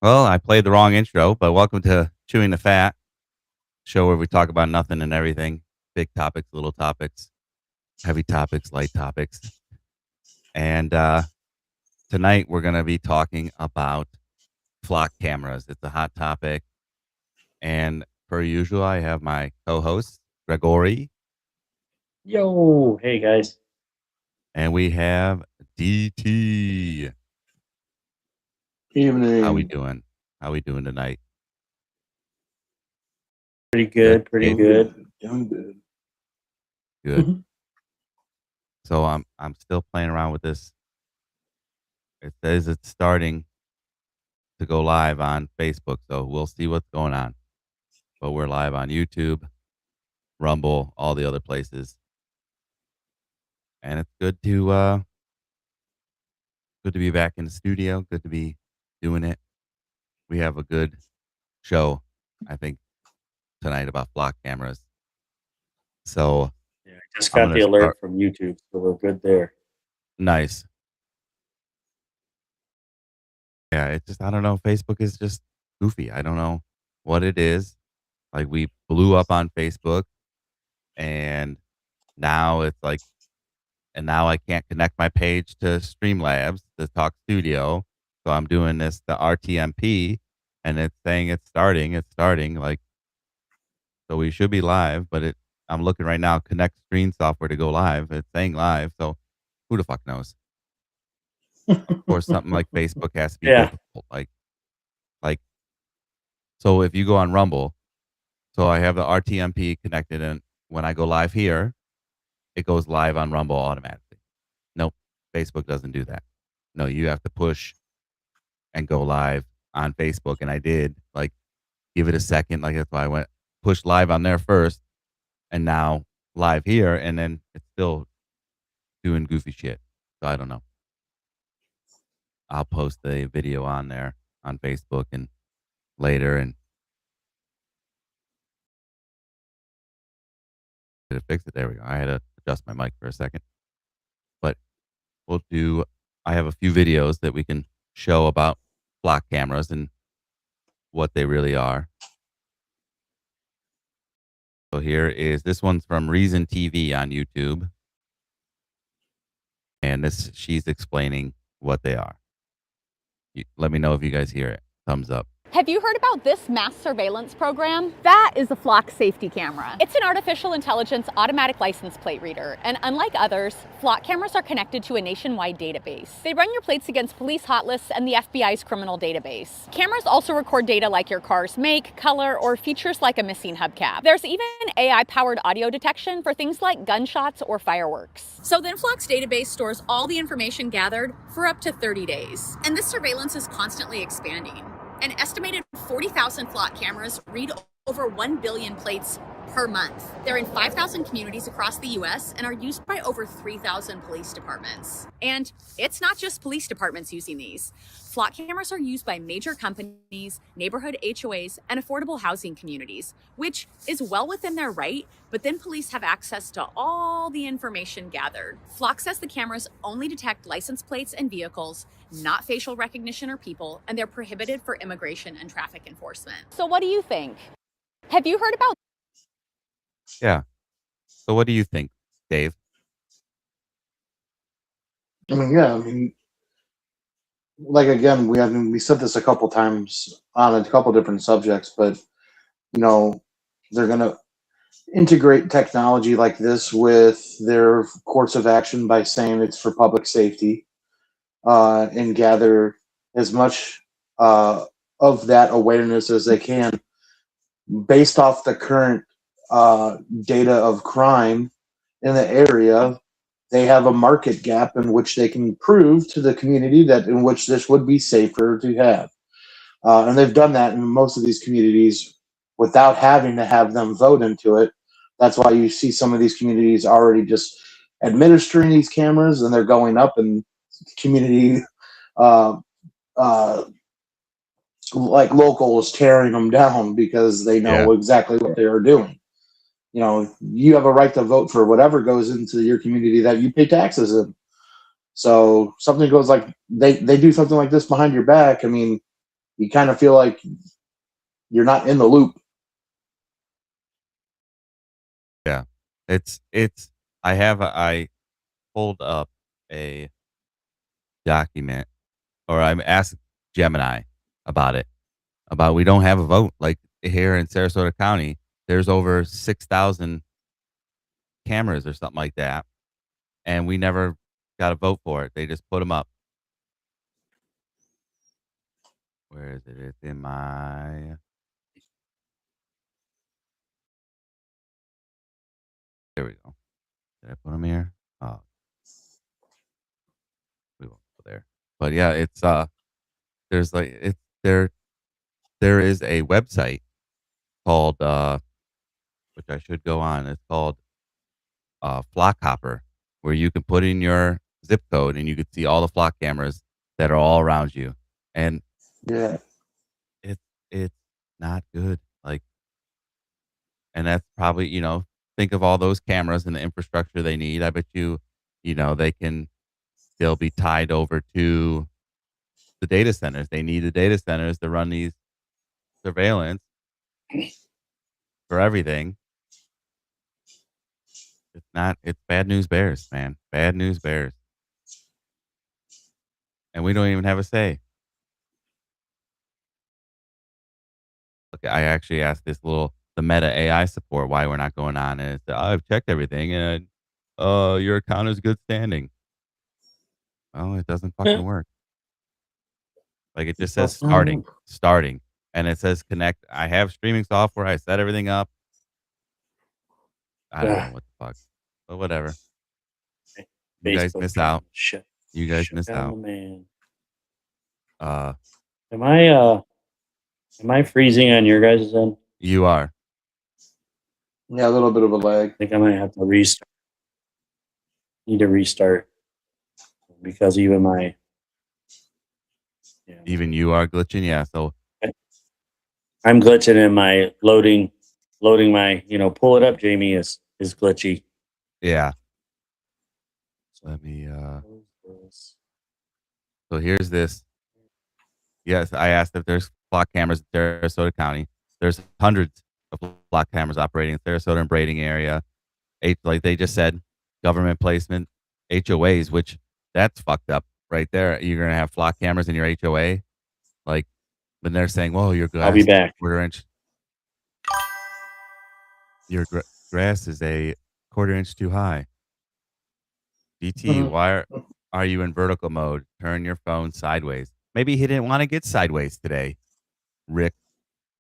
Well, I played the wrong intro, but welcome to Chewing the Fat, show where we talk about nothing and everything, big topics, little topics, heavy topics, light topics. And tonight we're going to be talking about flock cameras. It's a hot topic. And per usual, I have my co-host, Gregory, Yo, hey guys. and we have DT. How we Evening. doing? How we doing tonight? Pretty Good. good, pretty Dave? good. Doing good. Good. So I'm still playing around with this. It says it's starting to go live on Facebook, so we'll see what's going on. But we're live on YouTube, Rumble, all the other places, and it's good to be back in the studio. Good to be doing it. We have a good show, I think, tonight about flock cameras. So Yeah, I just I'm got gonna the alert start. from YouTube, so we're good there. Nice. Yeah, it's just I don't know. Facebook is just goofy. I don't know what it is. Like we blew up on Facebook, and now it's like, and now I can't connect my page to Streamlabs, the Talk Studio. So I'm doing this the RTMP, and it's saying it's starting. It's starting. Like, so we should be live, but I'm looking right now. Connect screen software to go live. It's saying live. So who the fuck knows? Of course, something like Facebook has to be Yeah. difficult. Like, so if you go on Rumble, so I have the RTMP connected, and when I go live here, it goes live on Rumble automatically. Nope, Facebook doesn't do that. No, you have to push and go live on Facebook, and I did. Like, give it a second. Like that's why I went push live on there first, and now live here, and then it's still doing goofy shit. So I don't know. I'll post the video on there on Facebook and later, and did it fix it? There we go. I had to adjust my mic for a second, but we'll do. I have a few videos that we can show about flock cameras and what they really are. So here is this one's from Reason TV on YouTube, and she's explaining what they are. Let me know if you guys hear it. Thumbs up. Have you heard about this mass surveillance program? That is a flock safety camera. It's an artificial intelligence automatic license plate reader, and unlike others, flock cameras are connected to a nationwide database. They run your plates against police hot lists and the FBI's criminal database. Cameras also record data like your car's make, color, or features like a missing hubcap. There's even AI-powered audio detection for things like gunshots or fireworks. So then Flock's database stores all the information gathered for up to 30 days. And this surveillance is constantly expanding. An estimated 40,000 flock cameras read over 1 billion plates per month. They're in 5,000 communities across the US and are used by over 3,000 police departments. And it's not just police departments using these. Flock cameras are used by major companies, neighborhood HOAs, and affordable housing communities, which is well within their right, but then police have access to all the information gathered. Flock says the cameras only detect license plates and vehicles, not facial recognition or people, and they're prohibited for immigration and traffic enforcement. So what do you think? Have you heard about? Yeah. So what do you think, Dave? Like again, we said this a couple times on a couple different subjects, but they're gonna integrate technology like this with their course of action by saying it's for public safety, and gather as much of that awareness as they can based off the current data of crime in the area. They have a market gap in which they can prove to the community that in which this would be safer to have. And they've done that in most of these communities without having to have them vote into it. That's why you see some of these communities already just administering these cameras, and they're going up, and community like locals tearing them down because they know exactly what they are doing. You have a right to vote for whatever goes into your community that you pay taxes in. So something goes like they do something like this behind your back. I mean, you kind of feel like you're not in the loop. Yeah. I pulled up a document, or I asked Gemini about it. About we don't have a vote. Like here in Sarasota County, there's over 6,000 cameras or something like that, and we never got a vote for it. They just put them up. Where is it? It's in my. There we go. Did I put them here? Oh, we won't go there. But yeah, it's there's like it's there is a website called which I should go on. It's called Flock Hopper, where you can put in your zip code and you can see all the flock cameras that are all around you. And Yeah. it's not good. Like, and that's probably, think of all those cameras and the infrastructure they need. I bet they'll be tied over to the data centers. They need the data centers to run these surveillance for everything. It's bad news bears, man. Bad news bears. And we don't even have a say. Okay, I actually asked the Meta AI support why we're not going on, and it said, I've checked everything, and your account is good standing. Well, it doesn't fucking work. Like it just says starting, and it says connect. I have streaming software. I set everything up. I don't know what the fuck, but whatever. You guys miss out. You guys miss out. Man. Am I freezing on your guys' end? You are. Yeah, a little bit of a lag. I think I might have to restart. Need to restart because even you are glitching. Yeah, so I'm glitching in my loading my pull it up. Jamie is glitchy. Yeah. Let me. So here's this. Yes, I asked if there's flock cameras in Sarasota County. There's hundreds of flock cameras operating in Sarasota and Braiding area. Like they just said, government placement, HOAs, which that's fucked up right there. You're gonna have flock cameras in your HOA, like when they're saying, "Whoa, your grass I'll be back. quarter-inch. Your grass is a quarter-inch too high." DT, why are you in vertical mode? Turn your phone sideways. Maybe he didn't want to get sideways today. Rick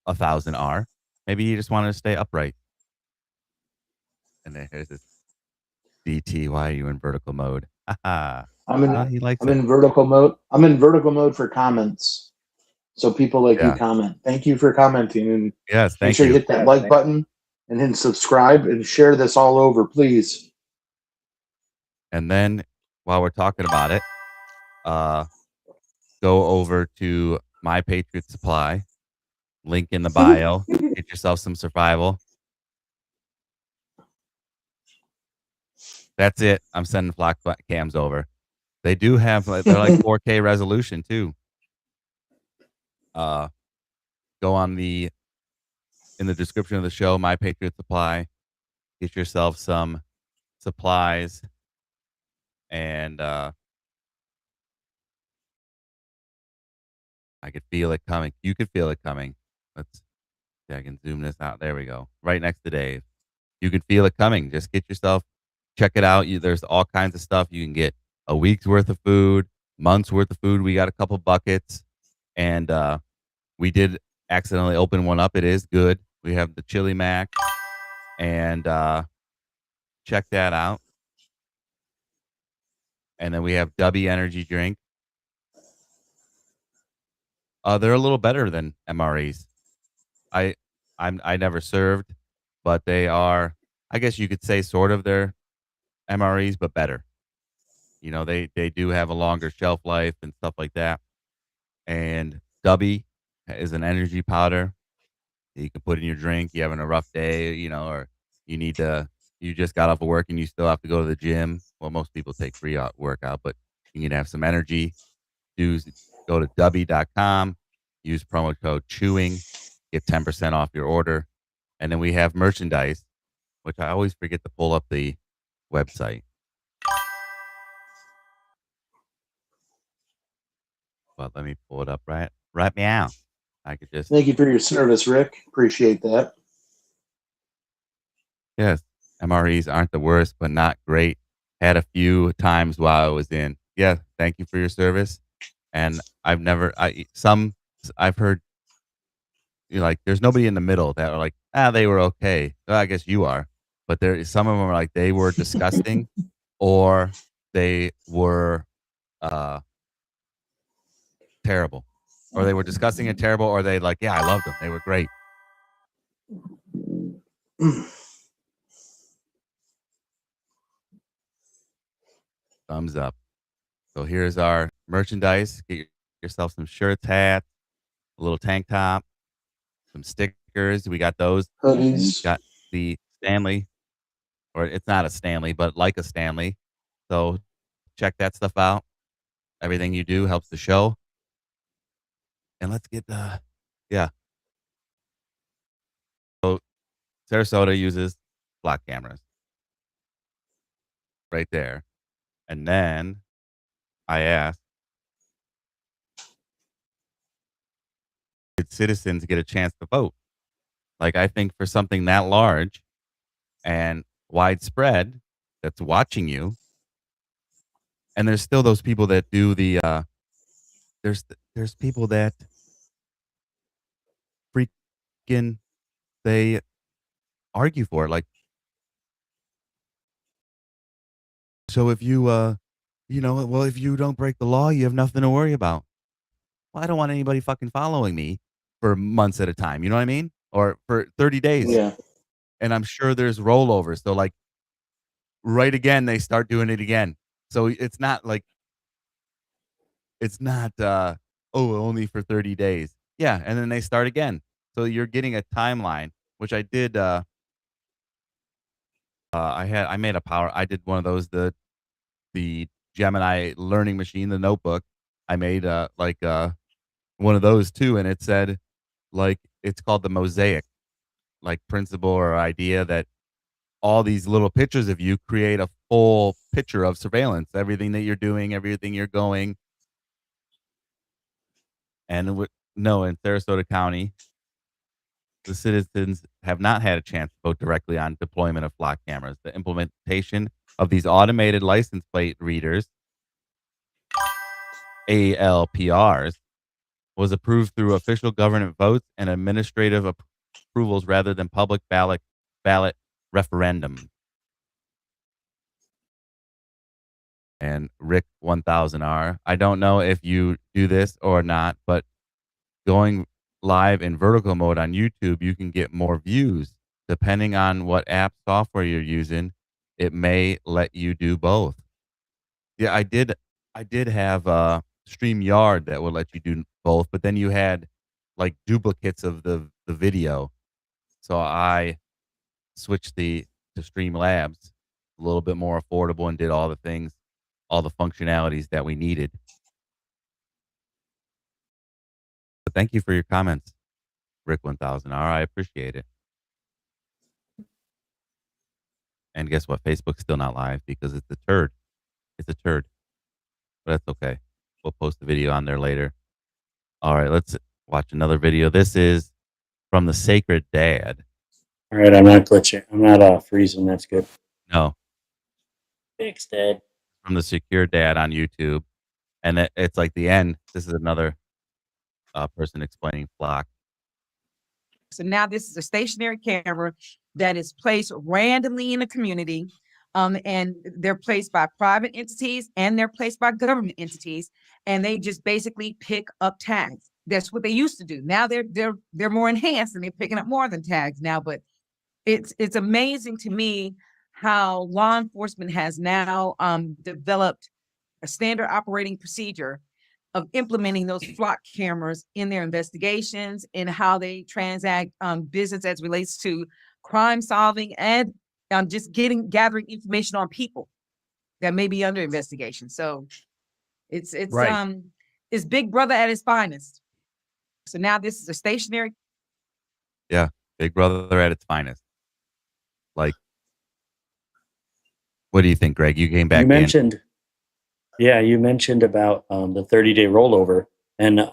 1000R. Maybe he just wanted to stay upright. And then here's this DT. Why are you in vertical mode? I'm in in vertical mode. I'm in vertical mode for comments. So people like you comment. Thank you for commenting, and yes, make sure you hit that like button and then subscribe and share this all over, please. And then while we're talking about it, go over to My Patriot Supply. Link in the bio. Get yourself some survival. That's it. I'm sending flock cams over. They do have, they're like 4K resolution too. Go on in the description of the show, My Patriot Supply. Get yourself some supplies. And I could feel it coming. You could feel it coming. Let's see, I can zoom this out. There we go. Right next to Dave. You can feel it coming. Just get yourself, check it out. There's all kinds of stuff. You can get a week's worth of food, months worth of food. We got a couple buckets, and we did accidentally open one up. It is good. We have the chili mac, and check that out. And then we have Dubby energy drink. They're a little better than MREs. I never served, but they are, I guess you could say, sort of their MREs, but better. They do have a longer shelf life and stuff like that. And Dubby is an energy powder that you can put in your drink. You're having a rough day, or you just got off of work and you still have to go to the gym. Well, most people take free workout, but you need to have some energy. Go to Dubby.com, use promo code CHEWING, get 10% off your order. And then we have merchandise, which I always forget to pull up the website. But let me pull it up right now. I could just, Thank you for your service, Rick. Appreciate that. yes, MREs aren't the worst, but not great. Had a few times while I was in. Yeah, thank you for your service. And I've heard, like, there's nobody in the middle that are like, they were okay. Well, I guess you are. But some of them are like, they were disgusting or they were terrible. Or they were disgusting and terrible, or they like, yeah, I loved them. They were great. Thumbs up. So here's our merchandise. Get yourself some shirts, hats, a little tank top, some stickers. We got those. Hoodies. Got the Stanley, or it's not a Stanley, but like a Stanley. So check that stuff out. Everything you do helps the show. And let's get yeah. So Sarasota uses flock cameras right there. And then I asked, did citizens get a chance to vote? Like, I think for something that large and widespread that's watching you, and there's still those people that do the there's people that freaking they argue for it. Like, so if you well, if you don't break the law, you have nothing to worry about. Well, I don't want anybody fucking following me for months at a time. You know what I mean? Or for 30 days. Yeah. And I'm sure there's rollovers. So like right again, they start doing it again. So it's not like, it's not, only for 30 days. Yeah. And then they start again. So you're getting a timeline, which I did, I did one of those, the Gemini learning machine, the notebook. I made, one of those too. And it said, like, it's called the mosaic, like, principle or idea that all these little pictures of you create a full picture of surveillance, everything that you're doing, everything you're going. And in Sarasota County, the citizens have not had a chance to vote directly on deployment of flock cameras. The implementation of these automated license plate readers, ALPRs, was approved through official government votes and administrative approvals rather than public ballot referendum. And Rick 1000R, I don't know if you do this or not, but going live in vertical mode on YouTube, you can get more views. Depending on what app software you're using, it may let you do both. Yeah, I did have StreamYard that would let you do both, but then you had like duplicates of the video. So I switched to Streamlabs, a little bit more affordable, and did all the things, all the functionalities that we needed. But thank you for your comments, Rick 1000R. I appreciate it. And guess what? Facebook's still not live because it's a turd. It's a turd. But that's okay. We'll post the video on there later. All right, let's watch another video. This is from the Sacred Dad. All right, I'm not glitching. I'm not freezing. That's good. No. Fixed it. From the Secure Dad on YouTube. And it's like the end. This is another person explaining flock. So now this is a stationary camera that is placed randomly in a community. And they're placed by private entities and they're placed by government entities. And they just basically pick up tags. That's what they used to do. Now they're more enhanced and they're picking up more than tags now. But it's amazing to me how law enforcement has now developed a standard operating procedure of implementing those flock cameras in their investigations and how they transact business as relates to crime solving and just gathering information on people that may be under investigation. So it's Right. It's Big Brother at its finest. So now this is a stationary. Yeah, Big Brother at its finest. Like, what do you think, Greg? You came back You in. mentioned, you mentioned about the 30-day rollover, and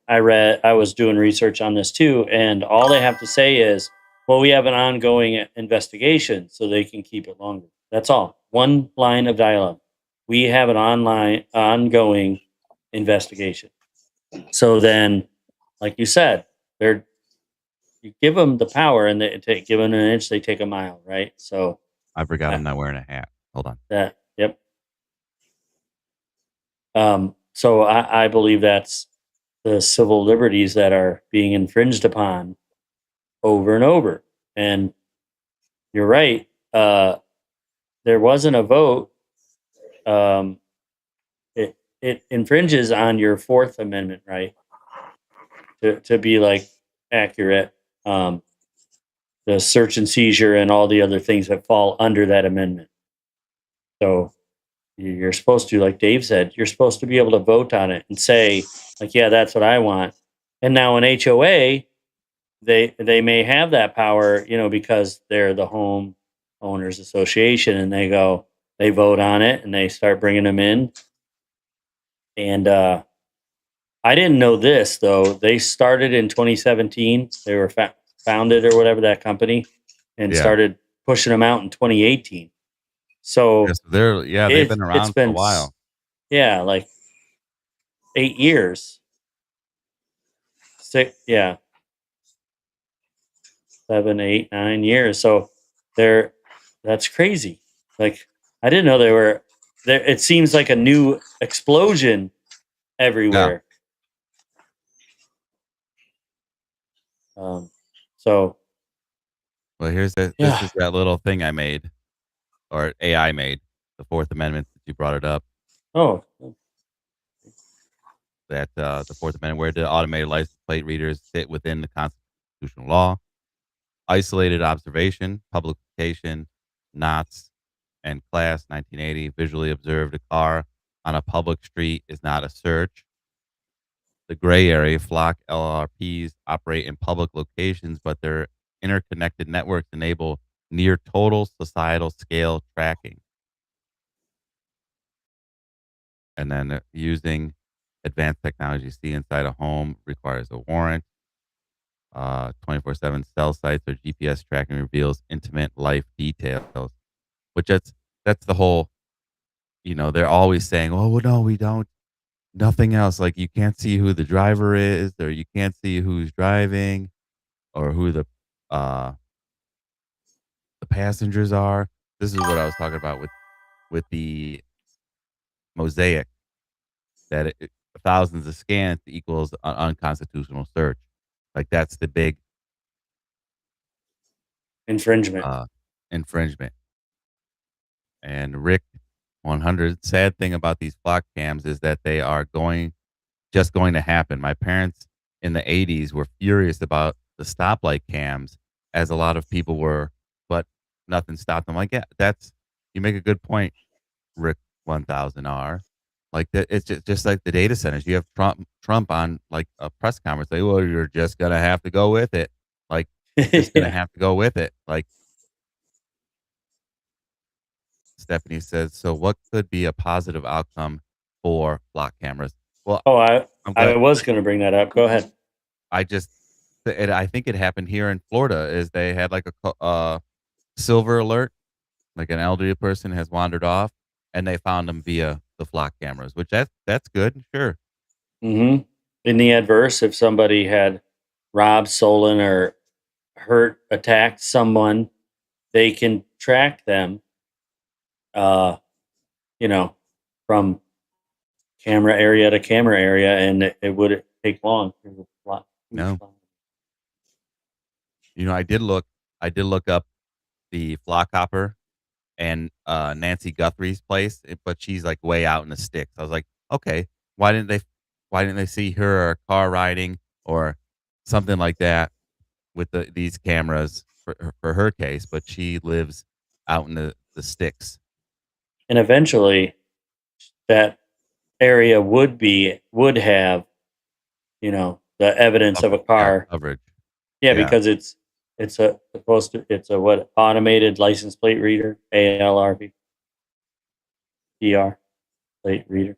I was doing research on this too, and all they have to say is, well, we have an ongoing investigation, so they can keep it longer. That's all. One line of dialogue. We have an ongoing investigation. So then, like you said, you give them the power, and they give them an inch, they take a mile, right? So I forgot I'm not wearing a hat. Hold on. yep. So I believe that's the civil liberties that are being infringed upon over and over. And you're right. There wasn't a vote. It infringes on your Fourth Amendment right to be like accurate. The search and seizure and all the other things that fall under that amendment. So you're supposed to, like Dave said, you're supposed to be able to vote on it and say, like, yeah, that's what I want. And now an HOA, they may have that power, because they're the home owners association, and they vote on it and they start bringing them in. And I didn't know this though. They started in 2017. They were founded or whatever, that company, and started pushing them out in 2018. So yes, they've been around for a while. Yeah, like 8 years. 7, 8, 9 years. So that's crazy. Like, I didn't know they were there. It seems like a new explosion everywhere. So Well, this is that little thing I made, or AI made, the Fourth Amendment, that you brought it up. Oh, That the Fourth Amendment, where the automated license plate readers fit within the constitutional law, isolated observation, publication, knots, and class 1980, visually observed a car on a public street is not a search. The gray area, flock LRPs operate in public locations, but their interconnected networks enable near total societal scale tracking. And then using advanced technology, see inside a home requires a warrant. 24/7 cell sites or GPS tracking reveals intimate life details, which that's the whole, they're always saying, oh, well, no, we don't. Nothing else. Like, you can't see who the driver is, or you can't see who's driving, or who the passengers are. This is what I was talking about with the mosaic, that thousands of scans equals an unconstitutional search. Like, that's the big infringement. Infringement. And Rick 100, sad thing about these flock cams is that they are just going to happen. My parents in the 80s were furious about the stoplight cams, as a lot of people were, but nothing stopped them. Like, yeah, you make a good point, Rick 1000R. Like, that, it's just like the data centers. You have Trump on like a press conference, like, well, you're just gonna have to go with it. Like, just gonna have to go with it. Like, Stephanie says, so what could be a positive outcome for flock cameras? Well, I was going to bring that up. Go ahead. I think it happened here in Florida. Is they had like a silver alert, like an elderly person has wandered off, and they found them via the flock cameras, which that's good, sure. Mm-hmm. In the adverse, if somebody had robbed, stolen, or hurt, attacked someone, they can track them. From camera area to camera area, and it wouldn't take long. No. I did look up the flock hopper and Nancy Guthrie's place, but she's like way out in the sticks. I was like, okay, why didn't they see her or car riding or something like that with these cameras for her case? But she lives out in the sticks. And eventually that area would have, the evidence of a car. Coverage. Yeah, Yeah. because it's a automated license plate reader, ALRP, PR plate reader.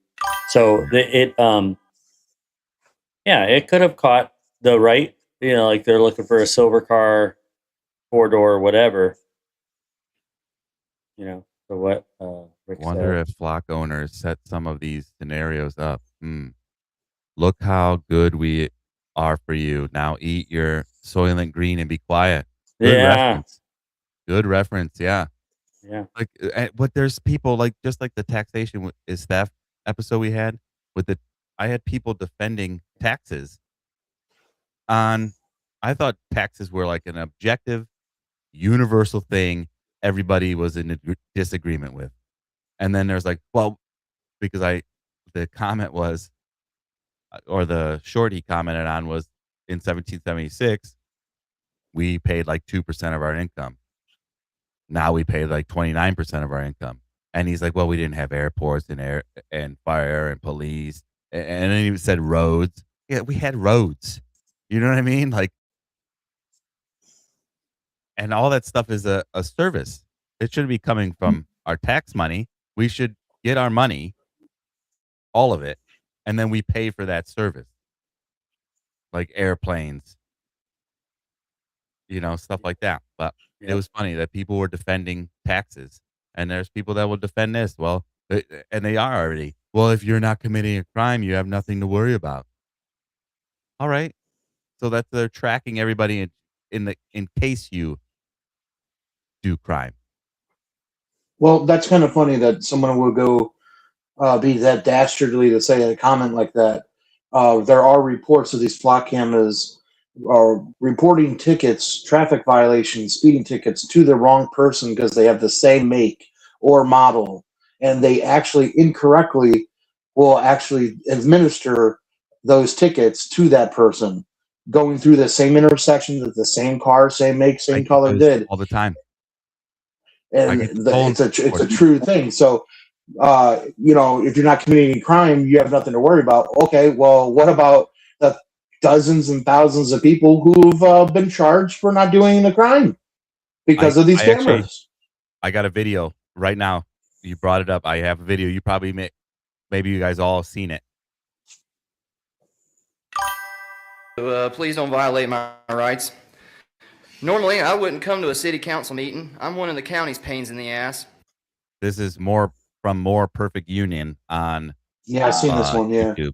So it could have caught the right, like they're looking for a silver car, 4-door, whatever. So what Rick Wonder said. if flock owners set some of these scenarios up. Look how good we are for you. Now eat your Soylent Green and be quiet. Good reference. Good reference. Yeah. Yeah. But there's people just like the taxation is theft episode we had I had people defending taxes I thought taxes were like an objective, universal thing everybody was in disagreement with. And then there's because the comment was, or the short he commented on was, in 1776, we paid like 2% of our income. Now we pay like 29% of our income. And he's like, well, we didn't have airports and air and fire and police. And then he said roads. Yeah, we had roads. You know what I mean? And all that stuff is a service. It shouldn't be coming from our tax money. We should get our money, all of it, and then we pay for that service. Like airplanes, stuff like that. But it was funny that people were defending taxes, and there's people that will defend this. Well, and they are already. Well, if you're not committing a crime, you have nothing to worry about. All right. So they're tracking everybody in case you do crime. Well, that's kind of funny that someone would go be that dastardly to say a comment like that. There are reports of these flock cameras are reporting tickets, traffic violations, speeding tickets to the wrong person because they have the same make or model, and they actually incorrectly will actually administer those tickets to that person going through the same intersection that the same car, same make, same color did all the time. And it's a true thing. So, if you're not committing any crime, you have nothing to worry about. Okay, well, what about the dozens and thousands of people who've been charged for not doing the crime because of these cameras? I got a video right now. You brought it up. I have a video. You probably maybe you guys all have seen it. Please don't violate my rights. Normally, I wouldn't come to a city council meeting. I'm one of the county's pains in the ass. This is from More Perfect Union on I've seen this one, YouTube.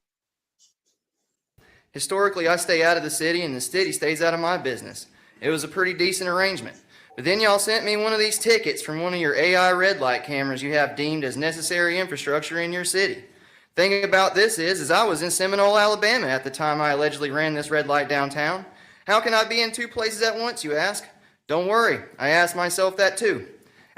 Historically, I stay out of the city and the city stays out of my business. It was a pretty decent arrangement. But then y'all sent me one of these tickets from one of your AI red light cameras you have deemed as necessary infrastructure in your city. Thing about this is I was in Seminole, Alabama at the time I allegedly ran this red light downtown. How can I be in two places at once, you ask? Don't worry, I asked myself that too.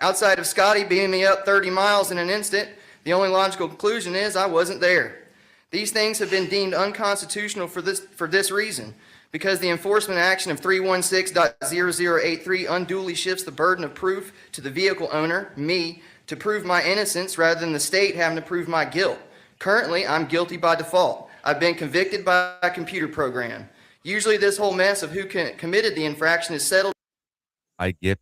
Outside of Scotty beaming me up 30 miles in an instant, the only logical conclusion is I wasn't there. These things have been deemed unconstitutional for this reason, because the enforcement action of 316.0083 unduly shifts the burden of proof to the vehicle owner, me, to prove my innocence rather than the state having to prove my guilt. Currently, I'm guilty by default. I've been convicted by a computer program. Usually this whole mess of who committed the infraction is settled. I get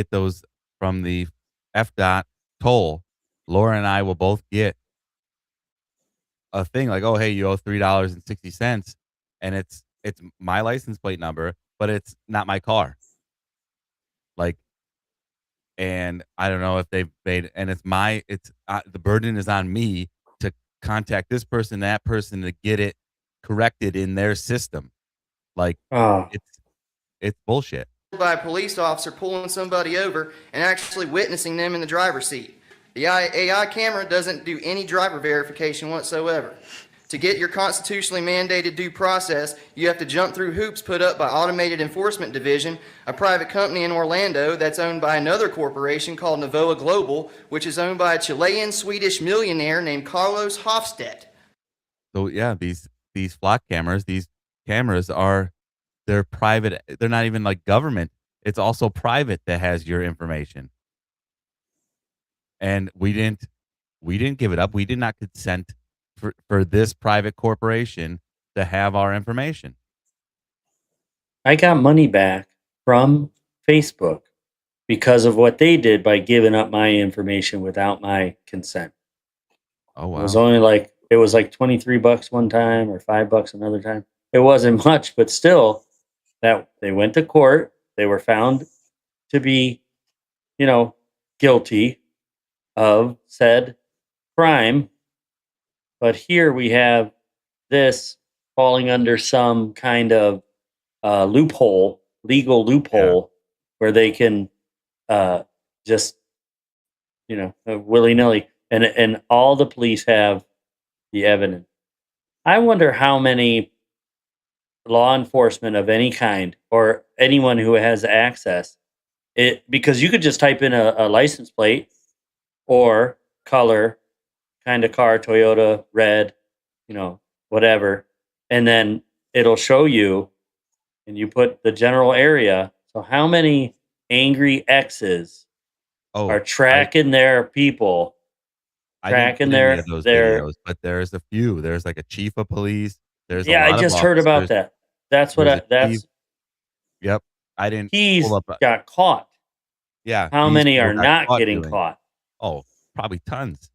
those from the FDOT toll. Laura and I will both get a thing like, oh, hey, you owe $3.60, and it's my license plate number, but it's not my car. And I don't know if they've made, and the burden is on me to contact this person, that person, to get it corrected in their system. It's bullshit. By a police officer pulling somebody over and actually witnessing them in the driver's seat. The AI camera doesn't do any driver verification whatsoever. To get your constitutionally mandated due process, you have to jump through hoops put up by Automated Enforcement Division, a private company in Orlando that's owned by another corporation called Novoa Global, which is owned by a Chilean-Swedish millionaire named Carlos Hofstedt. So yeah, these flock cameras, they're private. They're not even like government. It's also private that has your information. And we didn't give it up. We did not consent for this private corporation to have our information. I got money back from Facebook because of what they did by giving up my information without my consent. Oh It was wow. only like it was like $23 one time or $5 another time. It wasn't much, but still, that they went to court. They were found to be, guilty of said crime. But here we have this falling under some kind of loophole, legal loophole, where they can just, willy nilly, and all the police have the evidence. I wonder how many law enforcement of any kind or anyone who has access, because you could just type in a license plate or color, kind of car, Toyota, red, whatever, and then it'll show you, and you put the general area. So how many angry X's Oh, are tracking their people, I didn't tracking get any of those their videos, but there's a few. There's like a chief of police. There's a yeah, I lot of just heard about officers. that. That's what There's a chief. that's Yep. I didn't he's pull up. got caught. Yeah. How these many people are got not caught getting doing. caught? Oh, probably tons.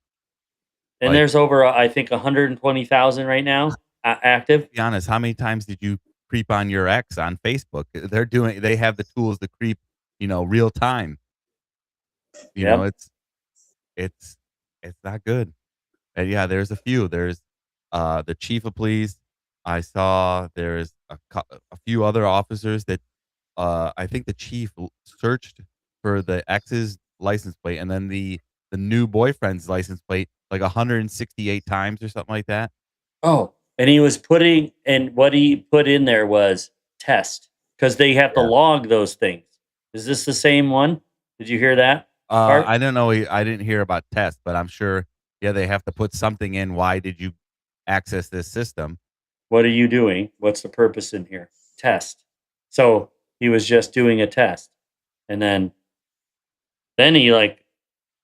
And Like, there's over, I think, 120,000 right now active. be honest, how many times did you creep on your ex on Facebook? They have the tools to creep, real time. Yep. It's not good. And yeah, there's a few. There's the chief of police. I saw there's a few other officers that I think the chief searched for the ex's license plate and then the new boyfriend's license plate like 168 times or something like that. Oh, and he was putting, and what he put in there was test, because they have to Yeah. log those things. Is this the same one? Did you hear that part? I don't know. I didn't hear about test, but I'm sure. Yeah, they have to put something in. Why did you access this system? What are you doing? What's the purpose in here? Test. So he was just doing a test, and then he like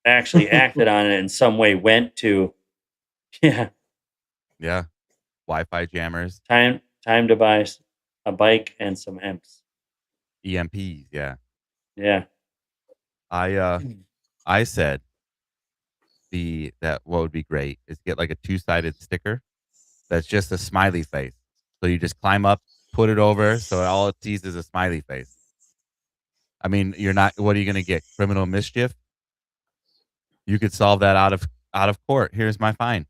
actually acted on it in some way. Went to yeah, Yeah, Wi-Fi jammers, time to buy a bike and some EMPs. EMPs. Yeah, Yeah. I said that what would be great is get like a two-sided sticker that's just a smiley face. So you just climb up, put it over, so all it sees is a smiley face. I mean, you're not. What are you going to get? Criminal mischief? You could solve that out of court. Here's my fine,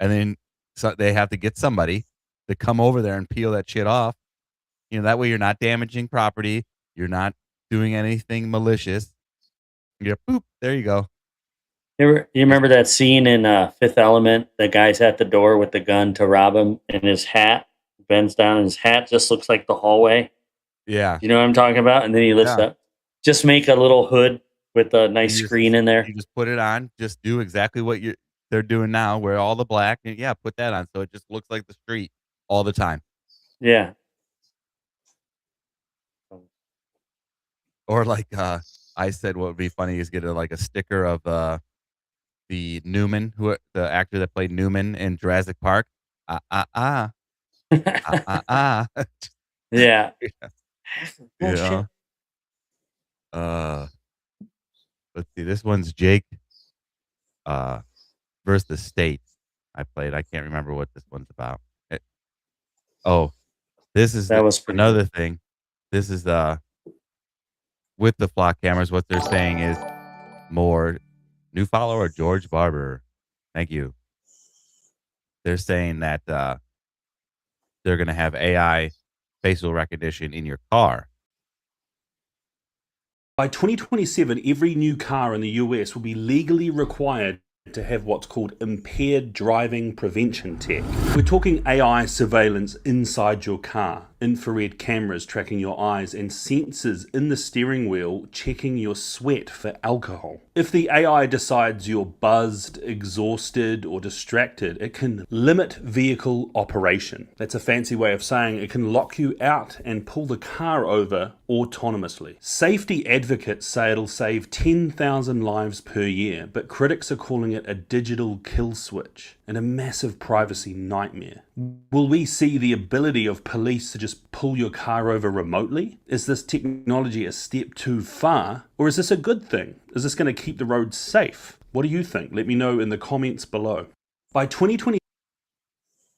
and then so they have to get somebody to come over there and peel that shit off. That way you're not damaging property. You're not doing anything malicious. Yeah, boop. There you go. You remember that scene in Fifth Element? The guy's at the door with the gun to rob him, and his hat bends down, and his hat just looks like the hallway. Yeah. You know what I'm talking about? And then he lifts Yeah. up. Just make a little hood with a nice screen in there. You just put it on. Just do exactly what they're doing now. Wear all the black. And yeah, put that on so it just looks like the street all the time. Yeah. Or like I said, what would be funny is get a sticker of the Newman, the actor that played Newman in Jurassic Park. Yeah. Yeah. Bullshit. Let's see. This one's Jake versus the State. I played. I can't remember what this one's about. This is That was pretty another thing. This is with the flock cameras. What they're saying is more new follower George Barber. Thank you. They're saying that they're going to have AI facial recognition in your car. By 2027, every new car in the US will be legally required to have what's called impaired driving prevention tech. We're talking AI surveillance inside your car. infrared cameras tracking your eyes and sensors in the steering wheel checking your sweat for alcohol. If the AI decides you're buzzed, exhausted, or distracted, it can limit vehicle operation. That's a fancy way of saying it can lock you out and pull the car over autonomously. Safety advocates say it'll save 10,000 lives per year, but critics are calling it a digital kill switch and a massive privacy nightmare. Will we see the ability of police to just pull your car over remotely? Is this technology a step too far, or is this a good thing? Is this going to keep the roads safe? What do you think? Let me know in the comments below. By 2020,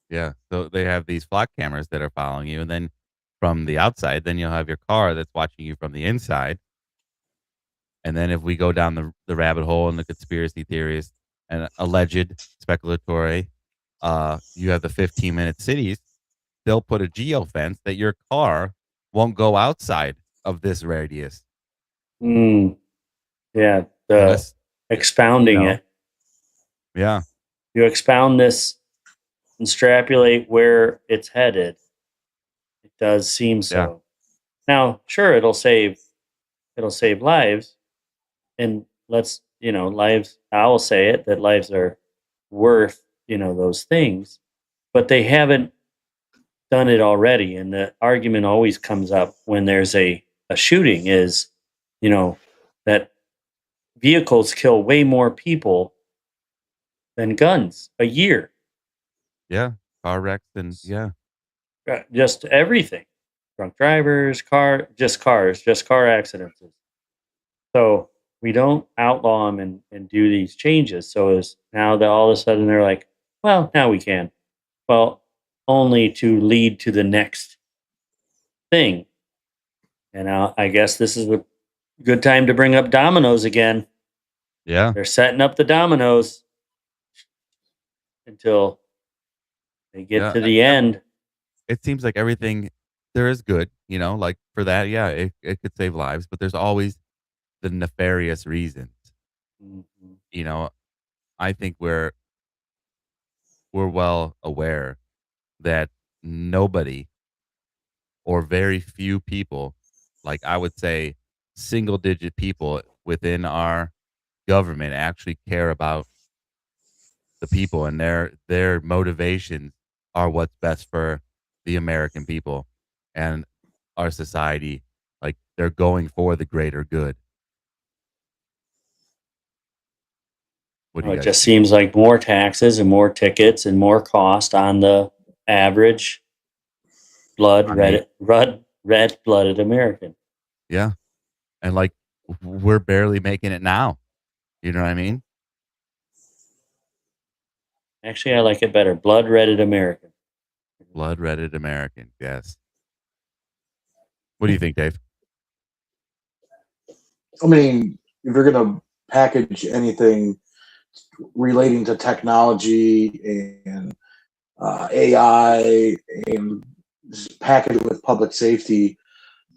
Yeah. So they have these flock cameras that are following you, and then from the outside, then you'll have your car that's watching you from the inside. And then if we go down the rabbit hole and the conspiracy theories and alleged speculatory, you have the 15-minute cities. They'll put a geo fence that your car won't go outside of this radius. Mm, yeah, Unless, expounding you know, it. yeah. You expound this and extrapolate where it's headed. It does seem so. Yeah. Now, sure, it'll save lives, and lives. I will say it that lives are worth those things, but they haven't done it already. And the argument always comes up when there's a shooting is, that vehicles kill way more people than guns a year. Yeah. Car wrecks and yeah. Just everything. Drunk drivers, cars, just car accidents. So we don't outlaw them and do these changes. So is now that all of a sudden they're like, well, now we can. Well, only to lead to the next thing. And I guess this is a good time to bring up dominoes again. Yeah. They're setting up the dominoes until they get Yeah. to the end. It seems like everything there is good, like for that, yeah, it could save lives, but there's always the nefarious reasons. Mhm. I think we're well aware that nobody or very few people, like I would say single digit people within our government actually care about the people, and their motivations are what's best for the American people and our society. Like they're going for the greater good. What do you It guys just think? seems like more taxes and more tickets and more cost on the average On me? red-blooded American. Yeah. And like we're barely making it now. You know what I mean? Actually, I like it better. Blood-redded American. Blood redded American. Yes. What do you think, Dave? I mean, if you're going to package anything relating to technology and AI and just package it with public safety,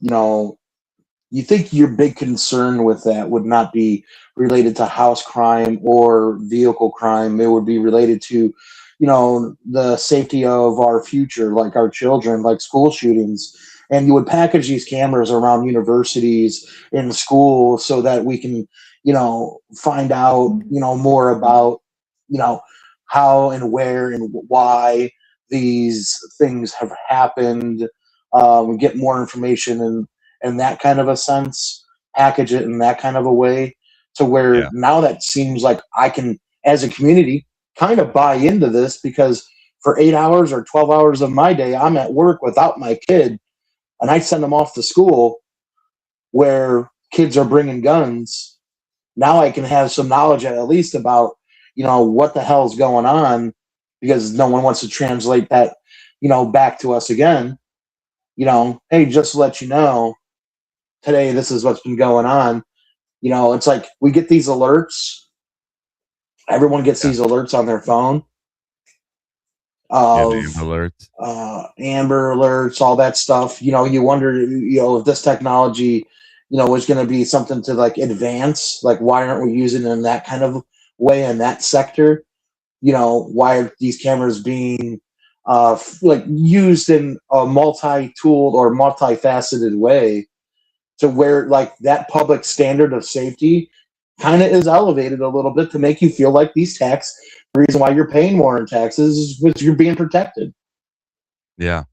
you think your big concern with that would not be related to house crime or vehicle crime. It would be related to, the safety of our future, like our children, like school shootings. And you would package these cameras around universities and schools so that we can, find out, more about, how and where and why these things have happened. We get more information in that kind of a sense, package it in that kind of a way to where Yeah. now that seems like I can, as a community, kind of buy into this because for 8 hours or 12 hours of my day, I'm at work without my kid and I send them off to school where kids are bringing guns. Now I can have some knowledge at least about, what the hell's going on because no one wants to translate that, back to us again. Hey, just to let you know, today this is what's been going on. It's like we get these alerts. Everyone gets Yeah. these alerts on their phone Yeah, of the Amber alerts. Amber alerts, all that stuff. You wonder, if this technology, is going to be something to like advance. Like, why aren't we using it in that kind of way in that sector? Why are these cameras being like used in a multi-tooled or multifaceted way, to where like that public standard of safety kind of is elevated a little bit to make you feel like the reason why you're paying more in taxes is because you're being protected. Yeah.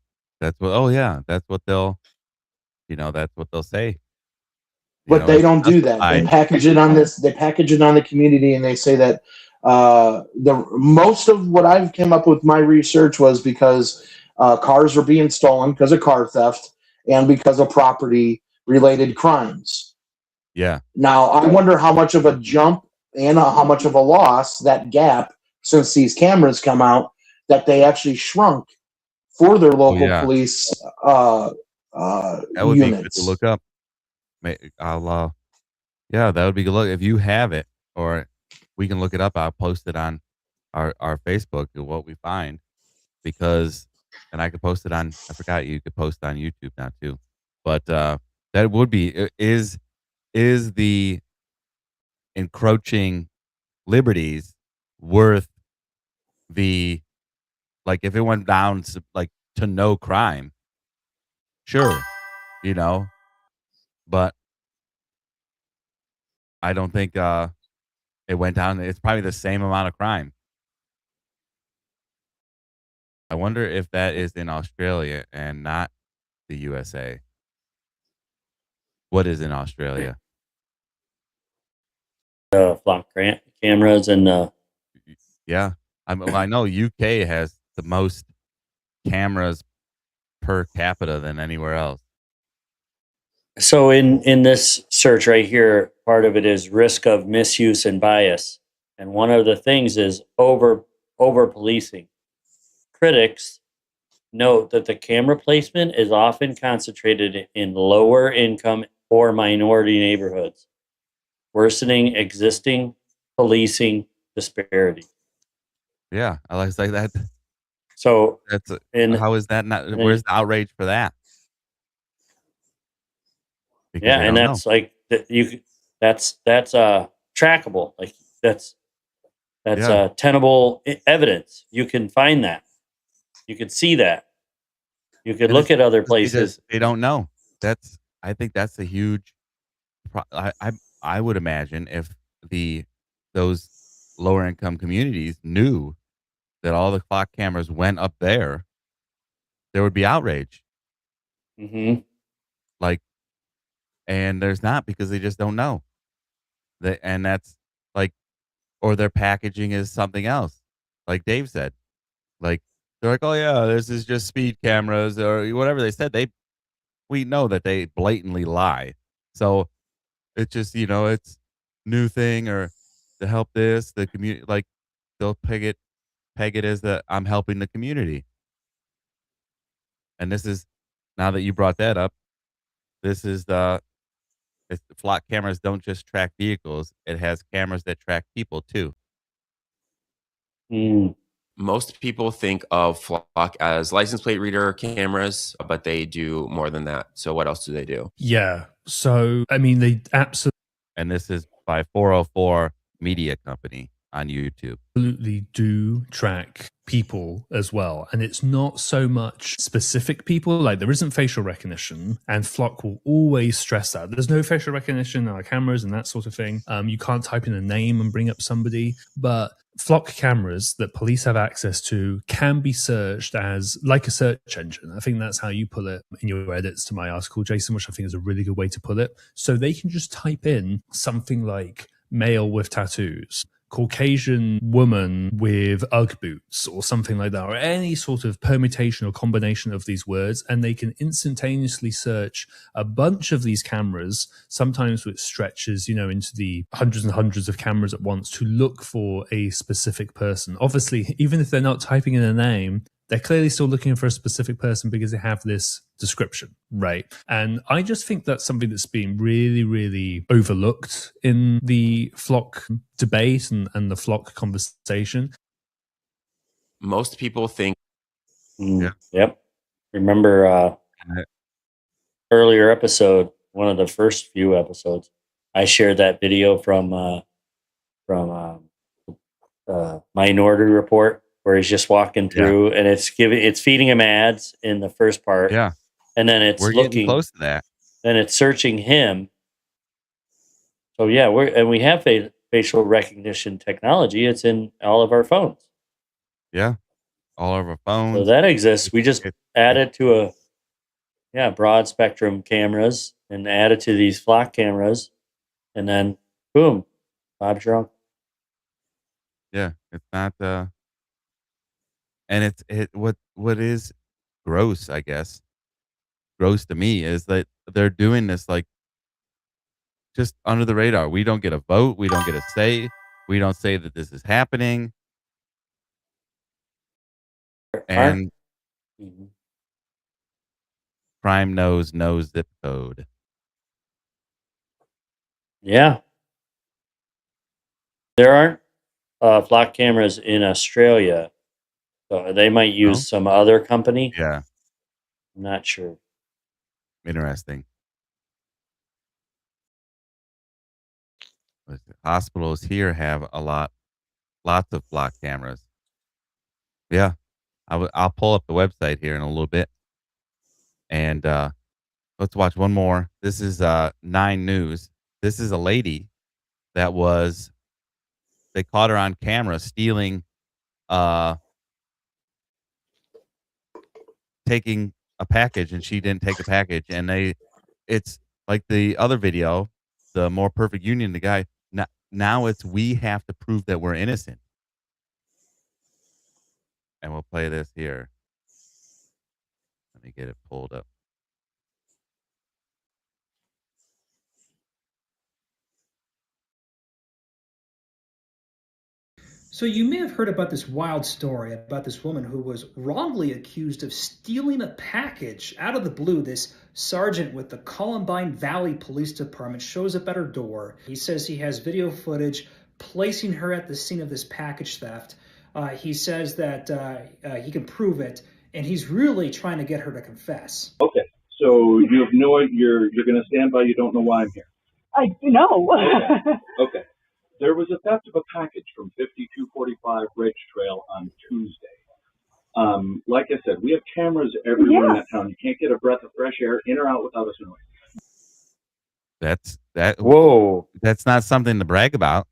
That's what, oh yeah, that's what they'll, that's what they'll say. But they it's don't do that. They justified. package it on this. They package it on the community, and they say that the most of what I've came up with my research was because cars were being stolen because of car theft and because of property related crimes. Yeah. Now I wonder how much of a jump and how much of a loss that gap since these cameras come out that they actually shrunk for their local police That would units. be good to look up. I'll yeah, that would be good. Look, if you have it, or we can look it up. I'll post it on our Facebook of what we find, because, and I could post it on. I forgot you could post on YouTube now too, but that would be is the encroaching liberties worth the, like, if it went down to, like, to no crime, sure, but I don't think it went down. It's probably the same amount of crime. I wonder if that is in Australia and not the USA. What is in Australia? Flock cameras and Yeah, I know UK has the most cameras per capita than anywhere else. so in this search right here, part of it is risk of misuse and bias, and one of the things is over policing. Critics note that the camera placement is often concentrated in lower income or minority neighborhoods, worsening existing policing disparity. Yeah, I like that. So That's in how is that not? Where's the outrage for that? Because yeah, they and don't know. that's like that's trackable. Like that's Yeah. tenable evidence. You can find that. You can see that. You could And look it's at other because places. they don't know. I think that's a huge. I would imagine if those lower income communities knew that all the clock cameras went up there would be outrage. Mm-hmm. Like, and there's not, because they just don't know. And that's like, or their packaging is something else. Like Dave said, like, they're like, oh yeah, this is just speed cameras or whatever they said. We know that they blatantly lie. So it's just, it's new thing, or to help the community, like they'll peg it as that I'm helping the community. And this is, now that you brought that up, this is the flock cameras don't just track vehicles. It has cameras that track people too. Mm. Most people think of Flock as license plate reader cameras, but they do more than that. So what else do they do? Yeah. So, I mean, they absolutely And this is by 404 Media Company on YouTube. do track people as well. And it's not so much specific people, like there isn't facial recognition, and Flock will always stress that. There's no facial recognition on our cameras and that sort of thing. You can't type in a name and bring up somebody, but Flock cameras that police have access to can be searched as like a search engine. I think that's how you put it in your edits to my article, Jason, which I think is a really good way to put it. So they can just type in something like male with tattoos, Caucasian woman with Ugg boots, or something like that, or any sort of permutation or combination of these words, and they can instantaneously search a bunch of these cameras, sometimes which stretches, into the hundreds and hundreds of cameras at once, to look for a specific person. Obviously, even if they're not typing in a name, they're clearly still looking for a specific person because they have this description, right? And I just think that's something that's been really, really overlooked in the Flock debate and the Flock conversation. Most people think. Yep. Remember earlier episode, one of the first few episodes, I shared that video from Minority Report where he's just walking through, and it's feeding him ads in the first part, Yeah, and then it's we're getting looking, close to that. then it's searching him. So yeah, we have facial recognition technology. It's in all of our phones. Yeah, all of our So phones. that exists. We just add it- it to broad spectrum cameras and add it to these flock cameras, and then boom, Bob's your uncle. Yeah, it's not. And what is gross, I guess, gross to me is that they're doing this like just under the radar. We don't get a vote. We don't get a say. We don't say that this is happening. And Mhm. crime knows no zip code. Yeah, there aren't flock cameras in Australia, so they might use No? some other company. Yeah, I'm not sure. interesting. Listen, hospitals here have lots of block cameras. Yeah, I'll pull up the website here in a little bit, and let's watch one more. This is 9 News. This is a lady that they caught her on camera stealing, taking a package, and she didn't take a package, and it's like the other video, the More Perfect Union. The guy now it's we have to prove that we're innocent, and we'll play this here. Let me get it pulled up. So you may have heard about this wild story about this woman who was wrongly accused of stealing a package out of the blue. This sergeant with the Columbine Valley Police Department shows up at her door. He says he has video footage placing her at the scene of this package theft. He says that he can prove it, and he's really trying to get her to confess. Okay, so you have no idea, you're going to stand by, you don't know why I'm here. I know. Okay. There was a theft of a package from 5245 Ridge Trail on Tuesday. Like I said, we have cameras everywhere in that town. You can't get a breath of fresh air in or out without us knowing. Whoa. That's not something to brag about.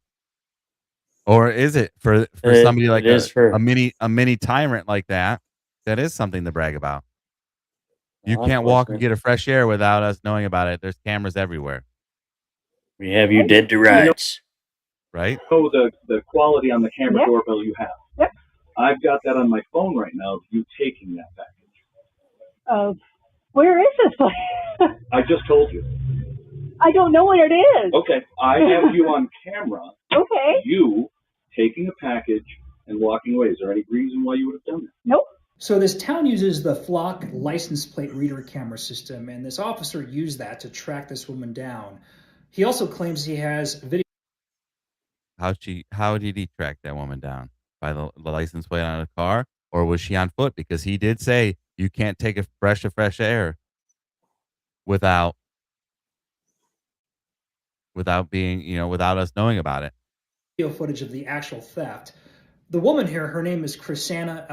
Or is it for somebody like a mini tyrant like that? That is something to brag about. You can't walk and get a fresh air without us knowing about it. There's cameras everywhere. We have you dead to rights. Right? So the quality on the camera doorbell you have. Yep. I've got that on my phone right now of you taking that package. Where is this place? I just told you. I don't know what it is. Okay. I have you on camera. Okay. You taking a package and walking away. Is there any reason why you would have done that? Nope. So this town uses the Flock license plate reader camera system, and this officer used that to track this woman down. He also claims he has video. How did he track that woman down? By the license plate on the car? Or was she on foot? Because he did say you can't take a fresh air without being, without us knowing about it. Video footage of the actual theft. The woman here, her name is Chrysanna,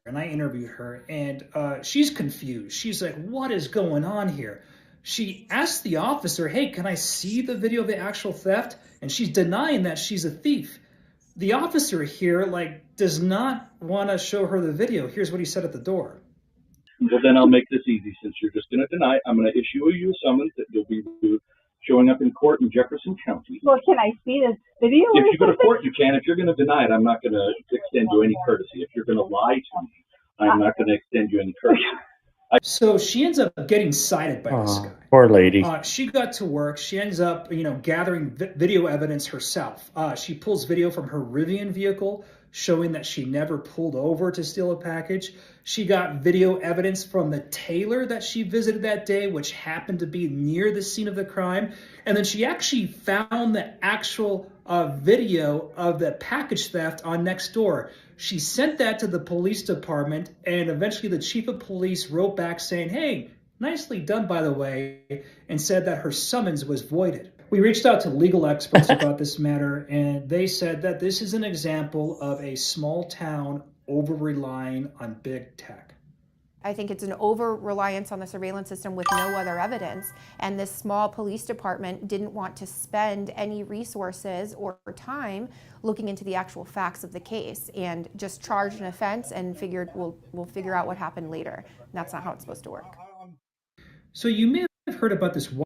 and I interviewed her, and she's confused. She's like, what is going on here? She asked the officer, hey, can I see the video of the actual theft? And she's denying that she's a thief. The officer here, does not want to show her the video. Here's what he said at the door. Well, then I'll make this easy. Since you're just going to deny it, I'm going to issue you a summons that you'll be showing up in court in Jefferson County. Well, can I see this video? If you go to court, you can. If you're going to deny it, I'm not going to extend you any courtesy. If you're going to lie to me, I'm not going to extend you any courtesy. So she ends up getting cited by this guy. Poor lady. She got to work. She ends up, gathering video evidence herself. She pulls video from her Rivian vehicle showing that she never pulled over to steal a package. She got video evidence from the tailor that she visited that day, which happened to be near the scene of the crime. And then she actually found the actual video of the package theft on Nextdoor. She sent that to the police department, and eventually the chief of police wrote back saying, hey, nicely done, by the way, and said that her summons was voided. We reached out to legal experts about this matter, and they said that this is an example of a small town over relying on big tech? I think it's an over-reliance on the surveillance system with no other evidence. And this small police department didn't want to spend any resources or time looking into the actual facts of the case and just charged an offense and figured we'll figure out what happened later. And that's not how it's supposed to work. So you may have heard about this one.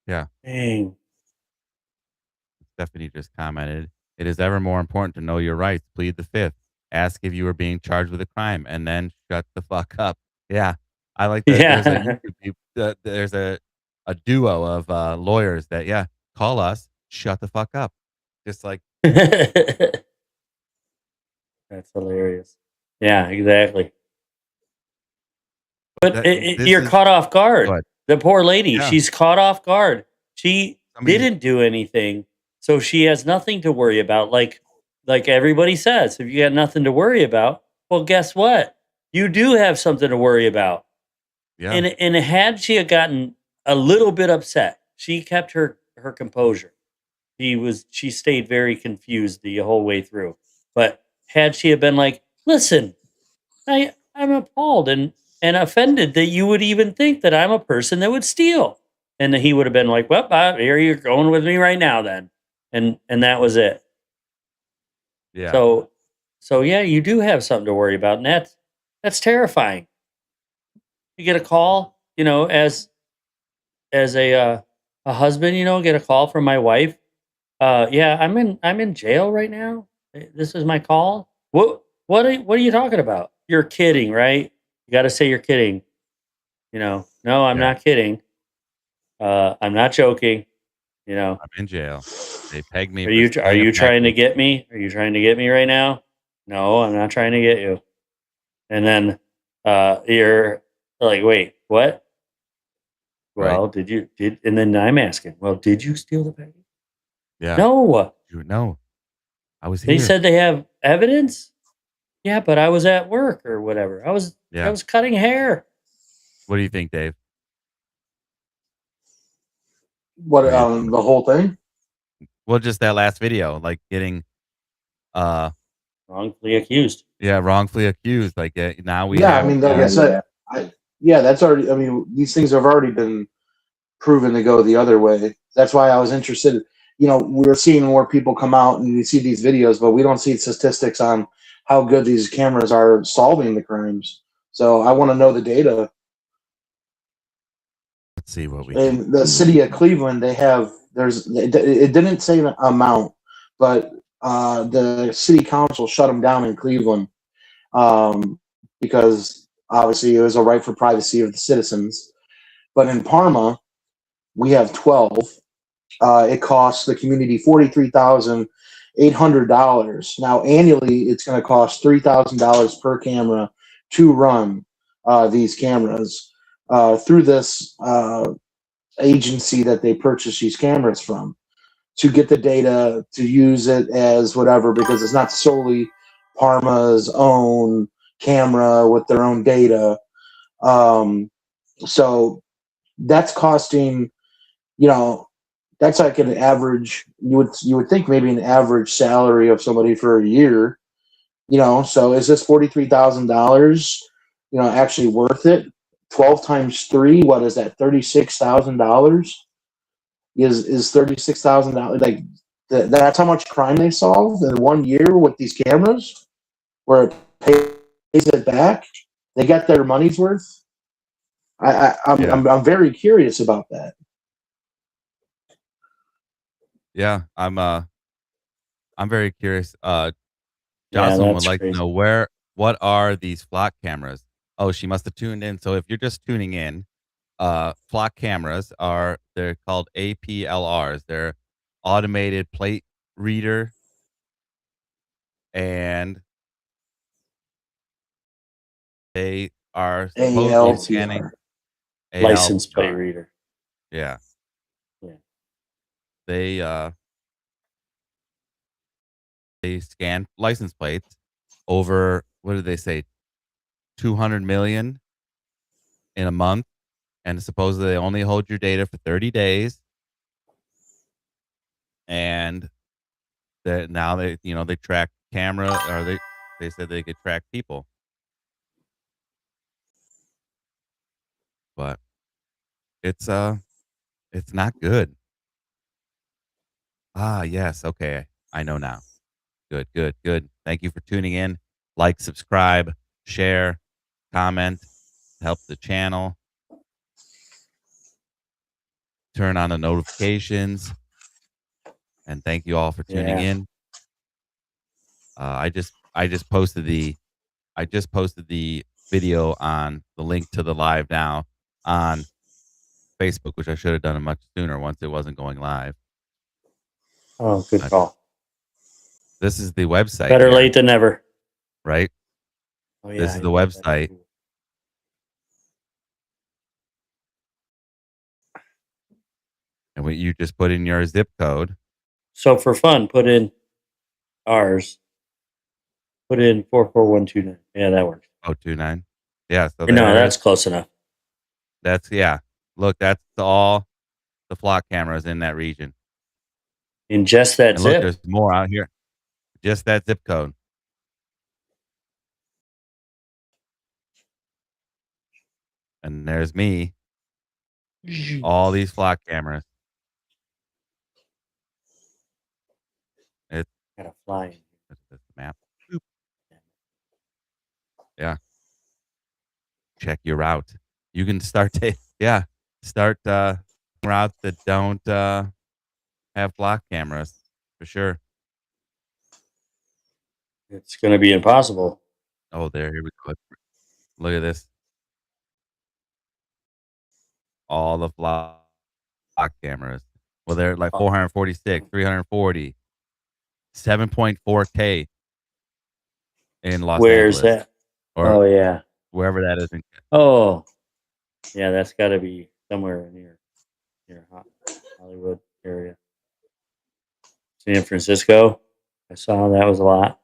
Yeah. Dang. Stephanie just commented, it is ever more important to know your rights. Plead the fifth. Ask if you are being charged with a crime and then shut the fuck up. Yeah. I like that. Yeah. There's a duo of lawyers that, call us, shut the fuck up. Just like, That's hilarious. Yeah, exactly. But you're caught off guard. The poor lady, she's caught off guard. She didn't do anything, so she has nothing to worry about. Like everybody says, if you got nothing to worry about, well, guess what? You do have something to worry about. Yeah. And had she gotten a little bit upset, she kept her composure. She stayed very confused the whole way through. But had she have been like, listen, I'm appalled and offended that you would even think that I'm a person that would steal. And he would have been like, well, here you're going with me right now then. And that was it. Yeah. So yeah, you do have something to worry about. And that's terrifying. You get a call, as a husband, get a call from my wife. Yeah, I'm in jail right now. This is my call. What are you talking about? You're kidding, right? You got to say you're kidding. No, I'm not kidding. I'm not joking. I'm in jail. They pegged me. Are you trying to get me? Are you trying to get me right now? No, I'm not trying to get you. And then you're like, wait, what? Well, Right. and then I'm asking, well, did you steal the package? Yeah. No. No. I was here. They said they have evidence. Yeah, but I was at work or whatever. I was cutting hair. What do you think, Dave? What the whole thing? Well, just that last video, like getting wrongfully accused. Yeah, wrongfully accused. Like now we Yeah, have, I mean, like I said, that's already. I mean, these things have already been proven to go the other way. That's why I was interested. We're seeing more people come out and you see these videos, but we don't see statistics on how good these cameras are solving the crimes. So I want to know the data. Let's see what we In the city of Cleveland, it didn't say an amount, but the city council shut them down in Cleveland because obviously it was a right for privacy of the citizens. But in Parma, we have 12. It costs the community $43,800. Now annually, it's going to cost $3,000 per camera to run these cameras through this agency that they purchase these cameras from, to get the data, to use it as whatever, because it's not solely Parma's own camera with their own data. So that's costing, that's like an average. You would think maybe an average salary of somebody for a year. So is this $43,000? Actually worth it? 12 times 3, what is that? $36,000. Is $36,000 like that's how much crime they solved in 1 year with these cameras, where it pays it back? They got their money's worth. I'm very curious about that. Yeah, I'm very curious. Jocelyn would like to know what are these flock cameras? Oh, she must have tuned in. So if you're just tuning in, flock cameras they're called APLRs. They're automated plate reader, and they are supposedly scanning license plate reader. Yeah. They scan license plates over, what did they say, 200 million in a month, and supposedly they only hold your data for 30 days. And now they track camera, or They said they could track people, but it's not good. Ah, yes. Okay. I know now. Good, good, good. Thank you for tuning in. Like, subscribe, share, comment, help the channel. Turn on the notifications. And thank you all for tuning in. I just posted the video on the link to the live now on Facebook, which I should have done it much sooner once it wasn't going live. Oh, good call. This is the website. Better here, late than never. right? Oh, yeah. This is the I did that website. too. And you just put in your zip code. So for fun, put in ours. Put in 44129. Yeah, that works. Oh, 29. Yeah. So No, that's close enough. That's Look, that's all the flock cameras in that region. In just that And look, zip. there's more out here. Just that zip code. And there's me. All these flock cameras. It's Gotta fly in. this map. Boop. Yeah. Check your route. You can start start routes that don't have flock cameras for sure. It's gonna be impossible. Oh, here we go. Look at this. All the flock cameras. Well, they're like 446, 340, 7.4K in Los Where's Angeles. that? Or Oh, yeah. wherever that is. Oh, yeah. That's got to be somewhere near Hollywood area. San Francisco. I saw that was a lot.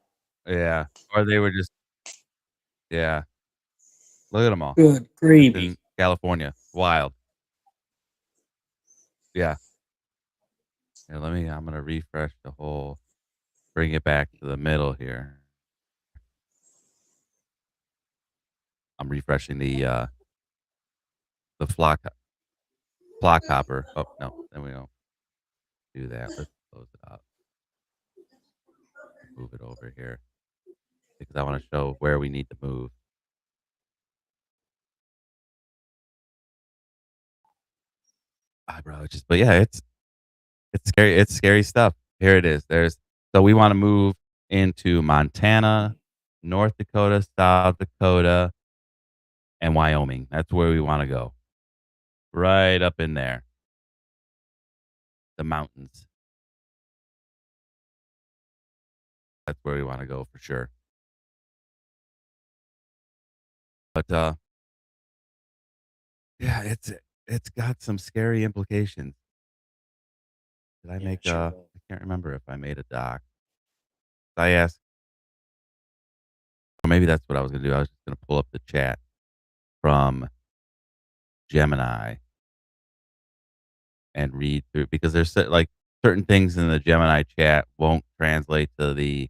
Yeah. Or they were just, yeah. Look at them all. Good It's gravy. in California. Wild. Yeah. Here, I'm going to refresh the whole, bring it back to the middle here. I'm refreshing the flock hopper. Oh, no. Then we don't do that. Let's close it out. Move it over here because I want to show where we need to move. Bro, but yeah, it's scary. It's scary stuff. Here it is. So we want to move into Montana, North Dakota, South Dakota, and Wyoming. That's where we want to go. Right up in there. The mountains. That's where we want to go for sure. But yeah, it's got some scary implications. Did I make sure I can't remember if I made a doc. I asked, or maybe that's what I was gonna do. I was just gonna pull up the chat from Gemini and read through because there's like certain things in the Gemini chat won't translate to the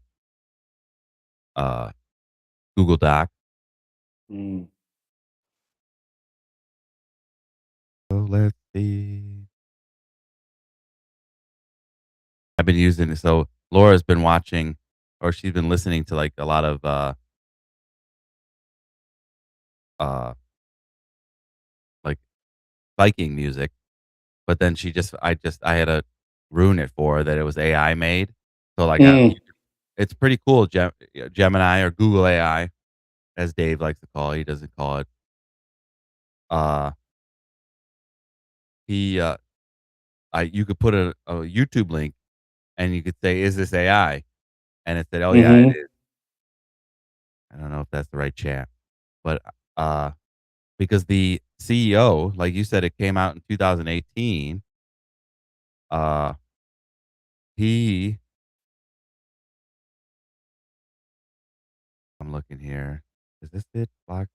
Google Doc. Mm. So let's see. I've been using it. So Laura's been watching, or she's been listening to like a lot of like Viking music, but then I had to ruin it for her that it was AI made. So like it's pretty cool. Gemini or Google AI, as Dave likes to call it. He doesn't call it. You could put a YouTube link and you could say, "Is this AI?" And it said, "Oh yeah, it is." I don't know if that's the right chat, but because the CEO, like you said, it came out in 2018. He, I'm looking here. Is this it? Block?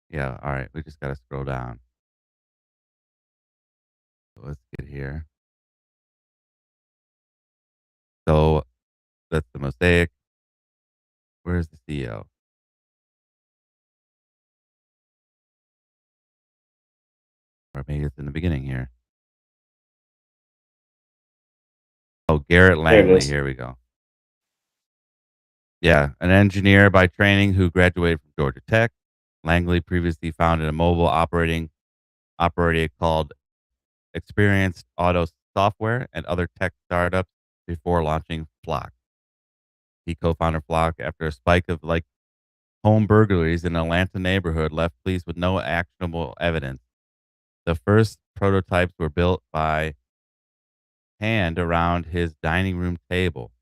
Yeah. All right. We just got to scroll down. So let's get here. So that's the mosaic. Where's the CEO? Or maybe it's in the beginning here. Oh, Garrett There it Langley. is. Here we go. Yeah, an engineer by training who graduated from Georgia Tech. Langley previously founded a mobile operator called Experienced Auto Software and other tech startups before launching Flock. He co-founded Flock after a spike of home burglaries in an Atlanta neighborhood left police with no actionable evidence. The first prototypes were built by hand around his dining room table.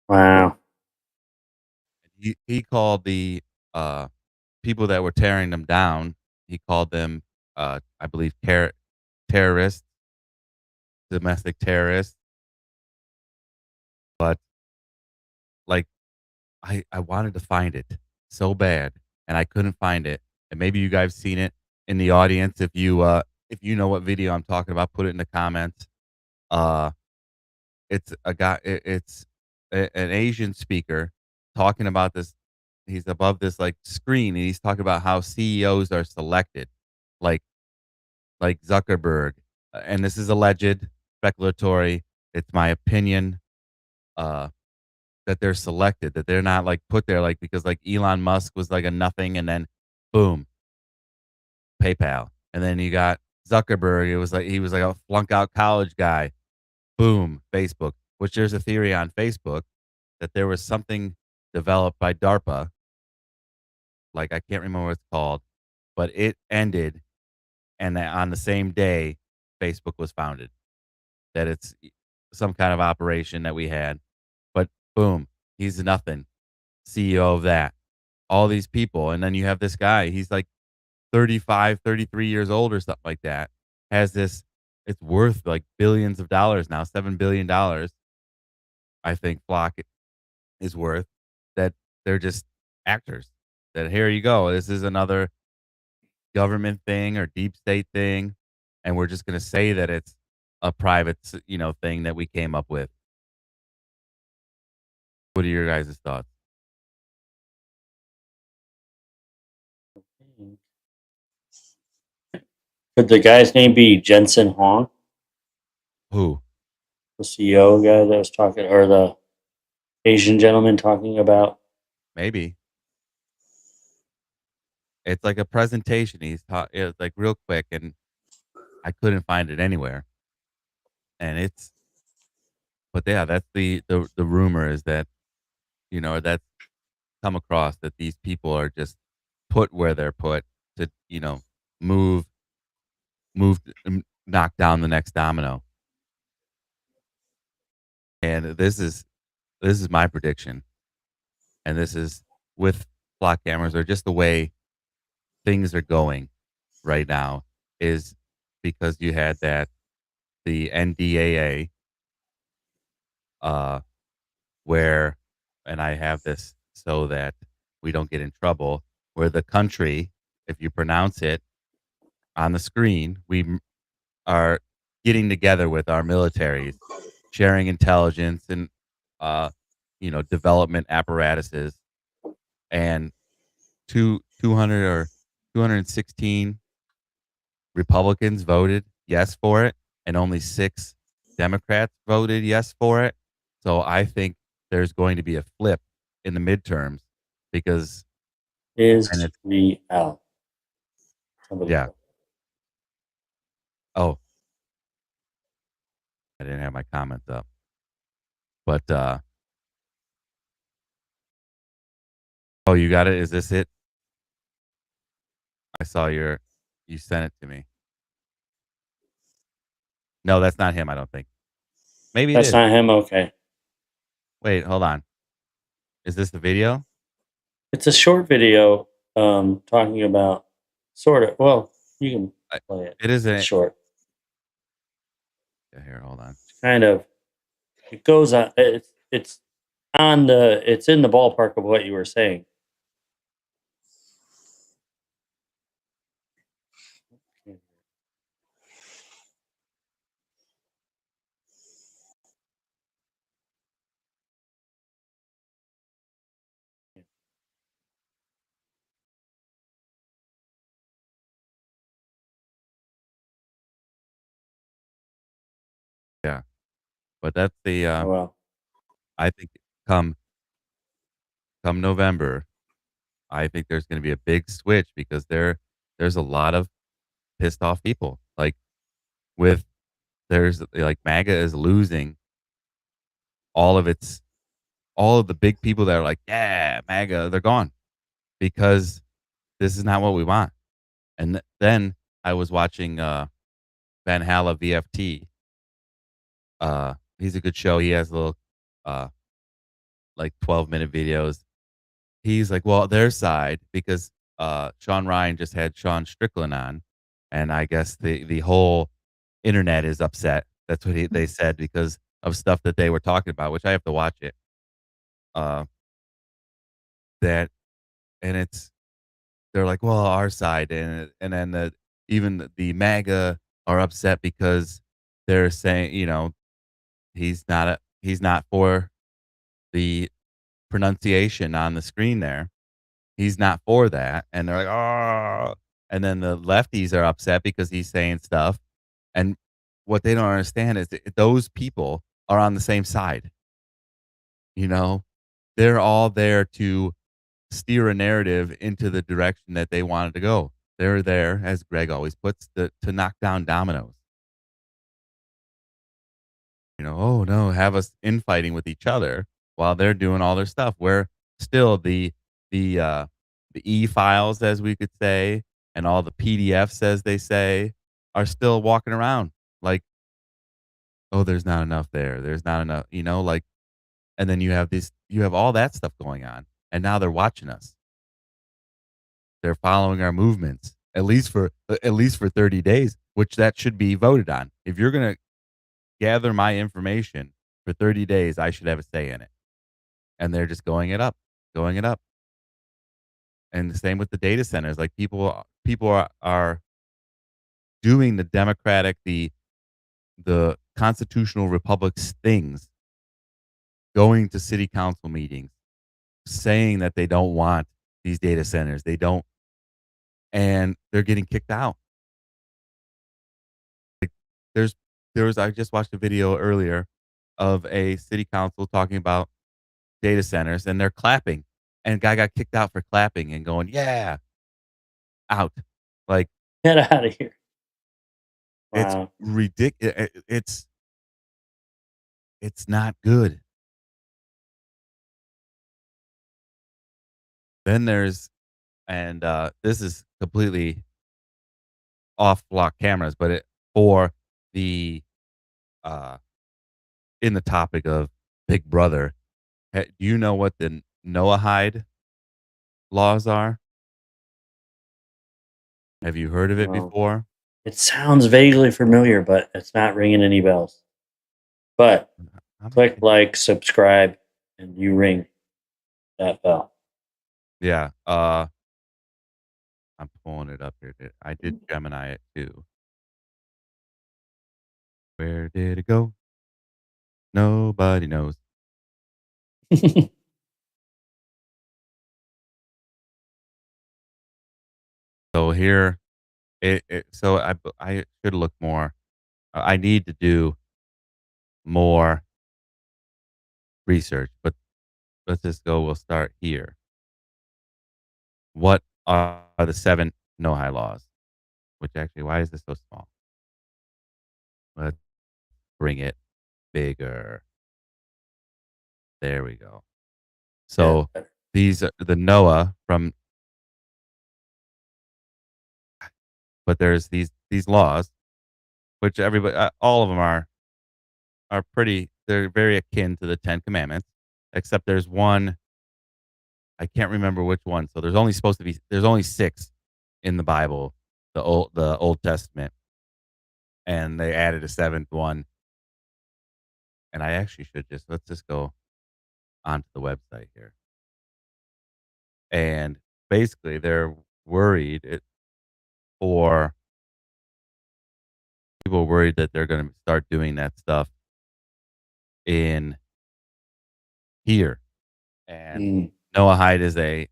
Wow. He called the people that were tearing them down, he called them, I believe, terrorists, domestic terrorists. But like, I wanted to find it so bad, and I couldn't find it. And maybe you guys seen it in the audience. If you know what video I'm talking about, put it in the comments. Uh, it's a guy. It's an Asian speaker talking about this. He's above this screen, and he's talking about how CEOs are selected, like like Zuckerberg. And this is alleged, speculatory. It's my opinion. That they're selected, that they're not put there because Elon Musk was a nothing, and then boom, PayPal. And then you got Zuckerberg. It was he was a flunk out college guy. Boom, Facebook. Which there's a theory on Facebook that there was something developed by DARPA, I can't remember what it's called, but it ended, and that on the same day Facebook was founded. That it's some kind of operation that we had, but boom, he's nothing. CEO of that. All these people, and then you have this guy. He's 35, 33 years old or something like that. Has this. It's worth billions of dollars now, $7 billion. I think Flock is worth. That they're just actors. That here you go. This is another government thing or deep state thing, and we're just going to say that it's a private, thing that we came up with. What are your guys' thoughts? Could the guy's name be Jensen Huang, Who? the CEO guy that was talking, or the Asian gentleman talking about? Maybe. It's like a presentation. It's real quick, and I couldn't find it anywhere. And but yeah, that's the rumor is that, that's come across that these people are just put where they're put to, move, knock down the next domino. And this is my prediction. And this is with flock cameras, or just the way things are going right now, is because you had the NDAA, where, and I have this so that we don't get in trouble, where the country, if you pronounce it on the screen, we are getting together with our militaries, sharing intelligence and, development apparatuses, and 200 or 216 Republicans voted yes for it, and only 6 Democrats voted yes for it. So I think there's going to be a flip in the midterms, because Is real. yeah. Oh, I didn't have my comments up, but oh, you got it. Is this it? I saw you sent it to me. No, that's not him. I don't think. Maybe it That's is. not him. Okay. Wait, hold on. Is this the video? It's a short video talking about sort of. Well, you can play it. It isn't. It's short. Yeah, here, hold on. Kind of. It goes on. It's on the. It's in the ballpark of what you were saying. But that's the Oh, well. I think come November, I think there's going to be a big switch because there's a lot of pissed off people. Like with there's like MAGA is losing all of its all of the big people that are like, yeah, MAGA, they're gone because this is not what we want. And then I was watching Van Halla VFT. He's a good show. He has little uh like 12-minute videos. He's like, well, their side because Sean Ryan just had Sean Strickland on, and I guess the whole internet is upset. That's what they said because of stuff that they were talking about, which I have to watch it. Uh, that and it's they're like, well, our side, and then even the MAGA are upset because they're saying, he's not for the pronunciation on the screen there. He's not for that, and they're like, oh, and then the lefties are upset because he's saying stuff, and what they don't understand is that those people are on the same side. You know, they're all there to steer a narrative into the direction that they wanted to go. They're there, as Greg always puts, to knock down dominoes. Oh no, have us infighting with each other while they're doing all their stuff. Where still the e-files, as we could say, and all the PDFs, as they say, are still walking around like, oh, there's not enough there. There's not enough, like, and then you have all that stuff going on, and now they're watching us. They're following our movements, at least for 30 days, which that should be voted on. If you're gonna gather my information for 30 days, I should have a say in it. And they're just going it up. And the same with the data centers. Like people are doing the democratic, the constitutional republic's things, going to city council meetings, saying that they don't want these data centers. They don't, and they're getting kicked out. Like I just watched a video earlier of a city council talking about data centers, and they're clapping, and a guy got kicked out for clapping and going, yeah, out. Like, Get out of here. it's Wow. ridiculous. It's not good. Then there's, and this is completely off block cameras, but for the in the topic of Big Brother, do you know what the Noahide laws are? Have you heard of it No. before? It sounds vaguely familiar, but it's not ringing any bells. But click like, subscribe, and you ring that bell. Yeah. I'm pulling it up here. I did Gemini it too. Where did it go? Nobody knows. So here, so I should look more. I need to do more research, but let's just go. We'll start here. What are the 7 no-high laws? Which actually, why is this so small? Let's bring it bigger. There we go. So these are the NOAA from, but there's these laws, which everybody, all of them are pretty. They're very akin to the 10 Commandments, except there's one. I can't remember which one. So there's only 6 in the Bible, the Old Testament, and they added a 7th one. And I actually should let's just go onto the website here. And basically, they're worried people are worried that they're going to start doing that stuff in here. And Noahide is a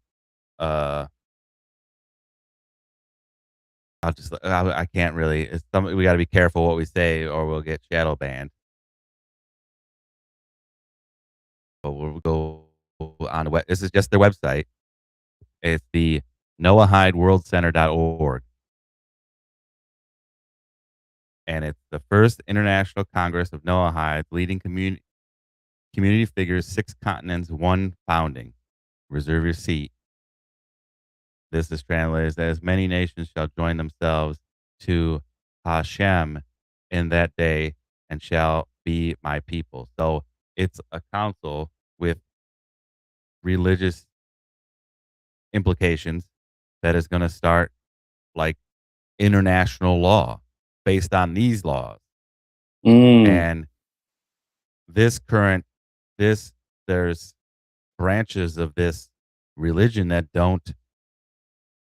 I can't really. It's something we got to be careful what we say, or we'll get shadow banned. we'll go on the web. This is just their website. It's the NoahHydeWorldCenter.org. And it's the first International Congress of Noahides, leading community figures, 6 continents, 1 founding. Reserve your seat. This is translated as many nations shall join themselves to Hashem in that day and shall be my people. So it's a council with religious implications that is going to start like international law based on these laws. And there's branches of this religion that don't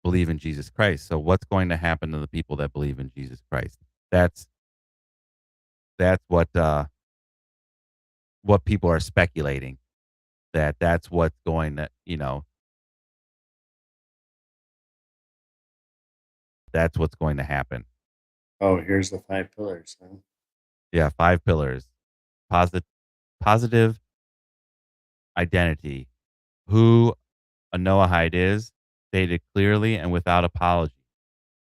believe in Jesus Christ. So what's going to happen to the people that believe in Jesus Christ? That's what people are speculating, that's what's going to, that's what's going to happen. Oh, here's the 5 pillars. Huh? Yeah, 5 pillars. Positive identity. Who a Noahide is, stated clearly and without apology.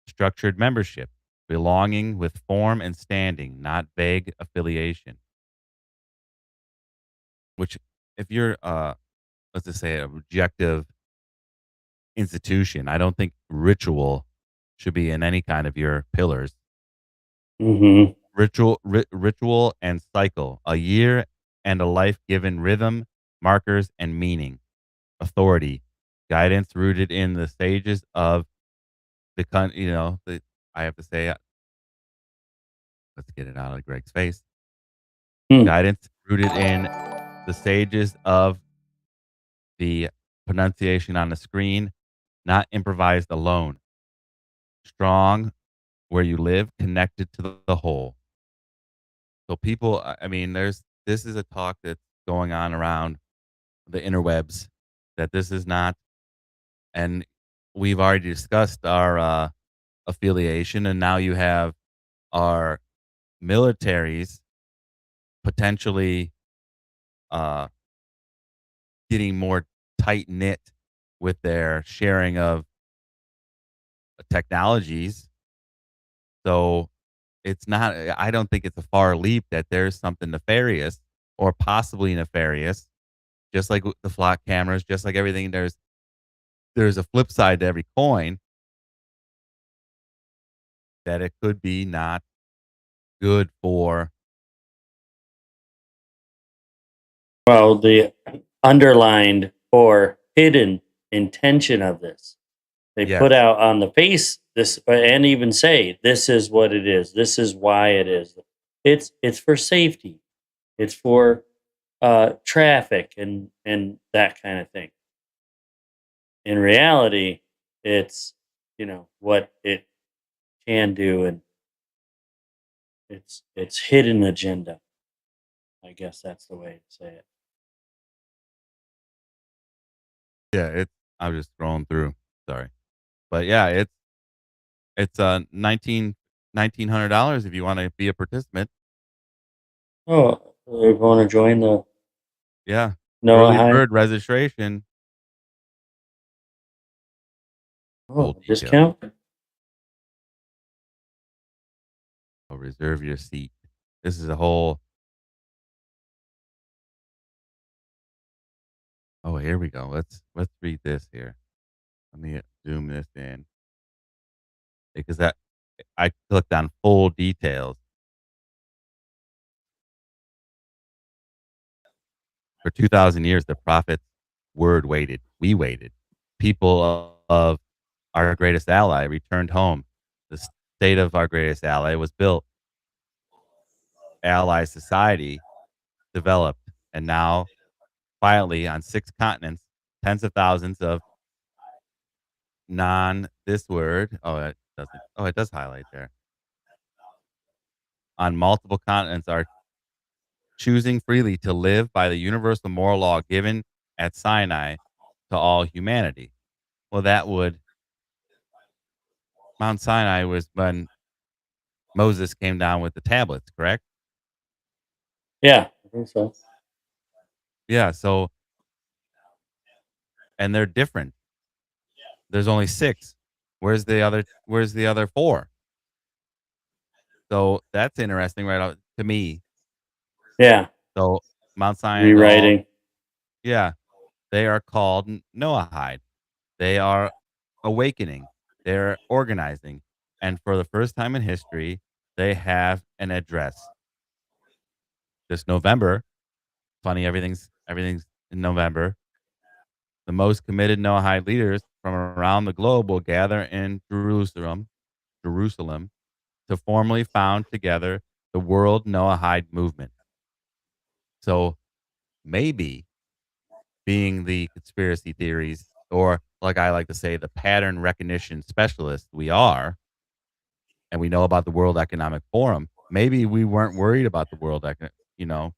Structured membership. Belonging with form and standing, not vague affiliation. Which, if you're, let's just say, an objective institution, I don't think ritual should be in any kind of your pillars. Ritual and cycle, a year and a life given rhythm, markers, and meaning. Authority, guidance rooted in the stages of the I have to say, let's get it out of Greg's face. Guidance rooted in the stages of the pronunciation on the screen, not improvised alone. Strong where you live, connected to the whole. So people, I mean, this is a talk that's going on around the interwebs that this is not, and we've already discussed our affiliation, and now you have our militaries potentially getting more tight knit with their sharing of technologies. So it's not, I don't think it's a far leap that there's something nefarious or possibly nefarious, just like the flock cameras, just like everything. There's a flip side to every coin, that it could be not good for. Well, the underlined or hidden intention of this, they put out on the face this, and even say, this is what it is. This is why it is. It's for safety. It's for traffic and that kind of thing. In reality, it's, what it can do, and it's hidden agenda. I guess that's the way to say it. Yeah, I'm just scrolling through. Sorry, but yeah, it's $1,900 if you want to be a participant. Oh, they want to join the early Noahide? bird registration. Oh, discount? Oh, reserve your seat. This is a whole. Oh, here we go. Let's read this here. Let me zoom this in, because I clicked on full details. For 2,000 years, the prophet's word waited. We waited. People of our greatest ally returned home. The state of our greatest ally was built. Ally society developed. And now, quietly on 6 continents, tens of thousands of this word. Oh, it doesn't. Oh, it does highlight there. On multiple continents are choosing freely to live by the universal moral law given at Sinai to all humanity. Well, Mount Sinai was when Moses came down with the tablets, correct? Yeah, I think so. Yeah. So, and they're different. There's only 6. Where's the other 4? So that's interesting right out to me. Yeah. So Mount Sinai, Rewriting. yeah, they are called Noahide. They are awakening. They're organizing. And for the first time in history, they have an address. This November, funny, everything's in November. The most committed Noahide leaders from around the globe will gather in Jerusalem, to formally found together the World Noahide Movement. So maybe being the conspiracy theories, or like I like to say, the pattern recognition specialists we are, and we know about the World Economic Forum, maybe we weren't worried about the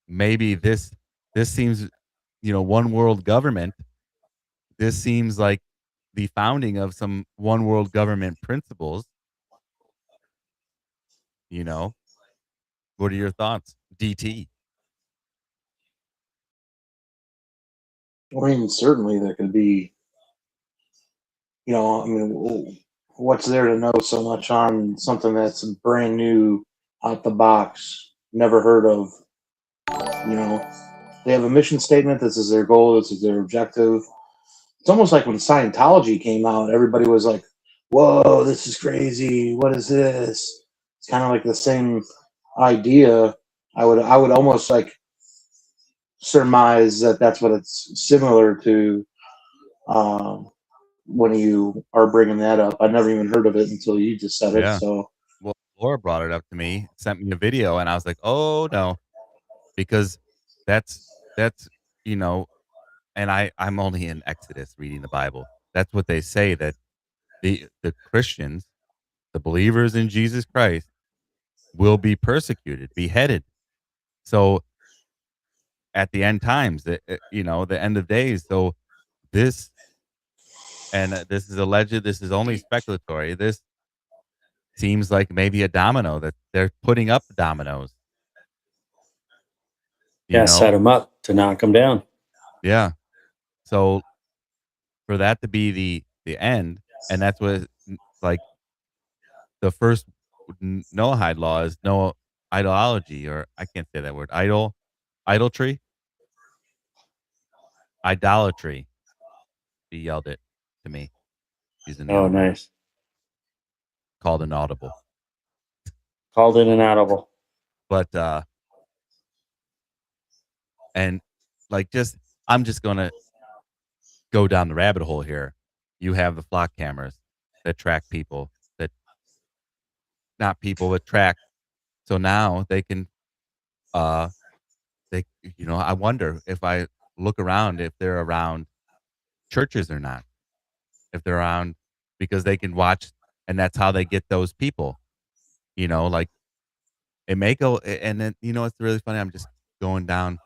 maybe this seems, one world government. This seems like the founding of some one world government principles. You know, what are your thoughts, DT? I mean, certainly there could be, I mean, what's there to know so much on something that's brand new, out the box, never heard of? They have a mission statement. This is their goal. This is their objective. It's almost like when Scientology came out, everybody was like, "Whoa, this is crazy. What is this?" It's kind of like the same idea. I would almost like surmise that that's what it's similar to. When you are bringing that up, I never even heard of it until you just said it. Yeah. So Well, Laura brought it up to me, sent me a video, and I was like, "Oh no," because that's that's you know, and I'm only in Exodus reading the Bible. That's what they say, that the Christians, the believers in Jesus Christ, will be persecuted, beheaded. So at the end times, the end of days. So this, and this is alleged. This is only speculatory. This seems like maybe a domino, that they're putting up dominoes. You Yeah, set know, them up to knock them down. yeah. So for that to be the end, and that's what, like, the first Noahide law is no idolatry, or I can't say that word, idolatry. He yelled it to me. He's in the Oh, other room. nice. Called an audible. Called it an audible. But and like, I'm just gonna go down the rabbit hole here. You have the flock cameras that track people, that not people but track. So now they can they I wonder if I look around, if they're around churches or not. If they're around, because they can watch, and that's how they get those people. Like, it may go, and then it's really funny. I'm just going down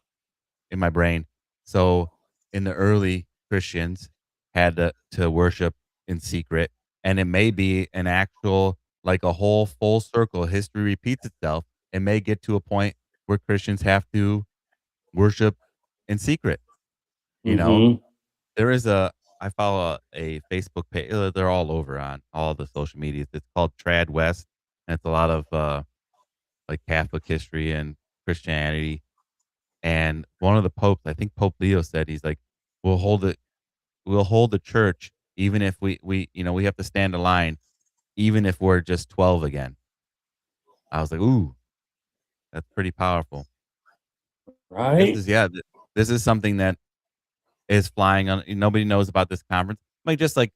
in my brain. So in the early, Christians had to worship in secret, and it may be an actual, like, a whole full circle. History repeats itself. It may get to a point where Christians have to worship in secret. Mm-hmm. There is I follow a Facebook page. They're all over on all the social medias. It's called Trad West, and it's a lot of like Catholic history and Christianity. And one of the popes, I think Pope Leo, said, he's like, "We'll hold it. We'll hold the church, even if we have to stand a line, even if we're just 12 again." I was like, "Ooh, that's pretty powerful." Right? This is something that is flying on. Nobody knows about this conference, like, just like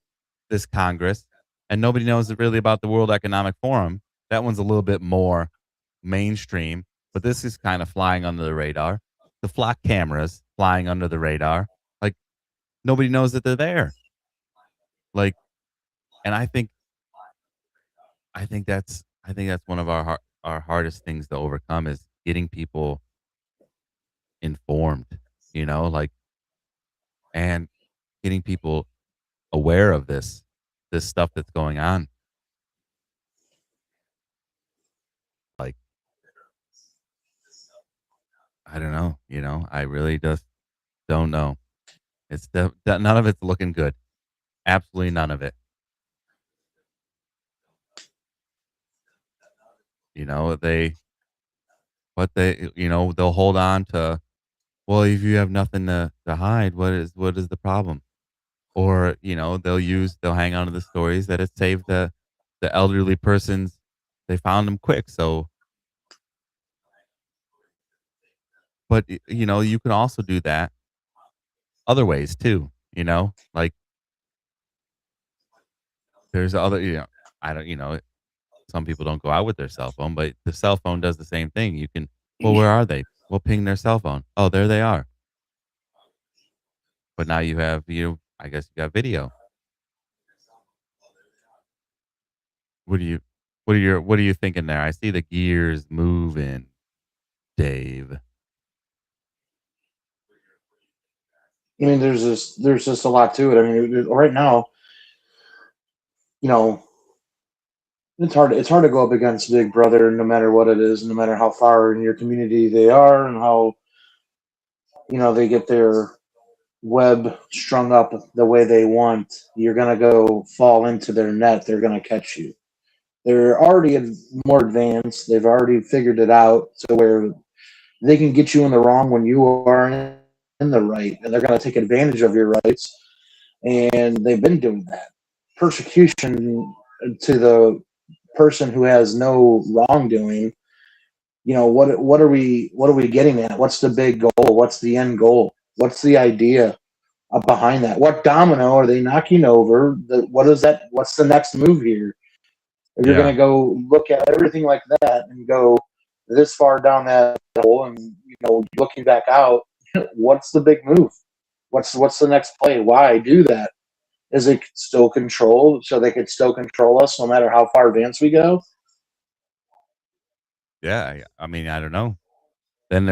this Congress, and nobody knows really about the World Economic Forum. That one's a little bit more mainstream, but this is kind of flying under the radar. The flock cameras flying under the radar, like, nobody knows that they're there. Like, and I think that's one of our hardest things to overcome, is getting people informed, like, and getting people aware of this stuff that's going on. Like, I don't know. I really just don't know. It's none of it's looking good. Absolutely none of it. They they'll hold on to, well, if you have nothing to hide, what is the problem? Or, they'll hang on to the stories that it saved the elderly persons. They found them quick. So, but you can also do that other ways too, like there's other, I don't, some people don't go out with their cell phone, but the cell phone does the same thing. You can, well, where are they? We'll ping their cell phone. Oh, there they are. But now you have, I guess you got video. What do you, what are you thinking there? I see the gears moving, Dave. I mean, there's just a lot to it. I mean, right now, it's hard to go up against Big Brother, no matter what it is, no matter how far in your community they are, and how they get their web strung up the way they want. You're gonna go fall into their net. They're gonna catch you. They're already more advanced. They've already figured it out to where they can get you in the wrong when you are in the right, and they're going to take advantage of your rights. And they've been doing that. Persecution to the person who has no wrongdoing. What are we getting at? What's the big goal? What's the end goal? What's the idea behind that? What domino are they knocking over? What is that? What's the next move here? If you're going to go look at everything like that and go this far down that hole, and looking back out, what's the big move? What's the next play? Why do that? Is it still control, so they could still control us no matter how far advanced we go? Yeah, I mean, I don't know. Then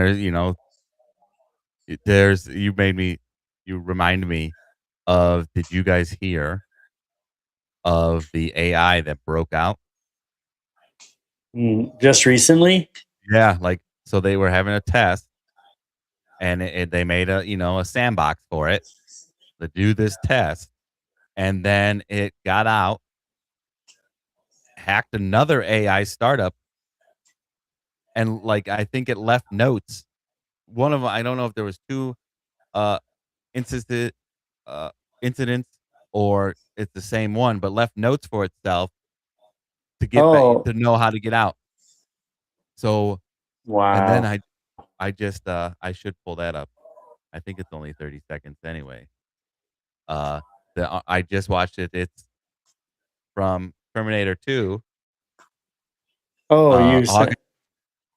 you remind me of, did you guys hear of the AI that broke out? Just recently? Yeah, so they were having a test, and they made a sandbox for it to do this test, and then it got out, hacked another AI startup, and I think it left notes. One of them, I don't know if there was two uh incident incidents, or it's the same one, but left notes for itself to get back, Oh, to know how to get out. So, and then wow. I just I should pull that up. I think it's only 30 seconds anyway. I just watched it. It's from Terminator 2. Oh, you August, said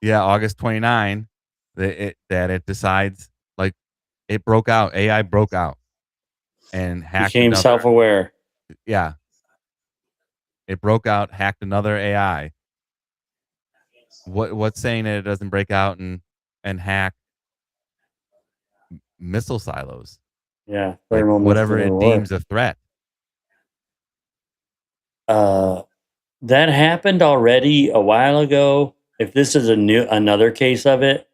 yeah, August 29, that it decides, it broke out. AI broke out and hacked became another. self-aware. Yeah, it broke out, hacked another AI. What's saying that it doesn't break out and hack missile silos? Yeah, Like whatever nuclear it war. deems a threat. That happened already a while ago. If this is another case of it,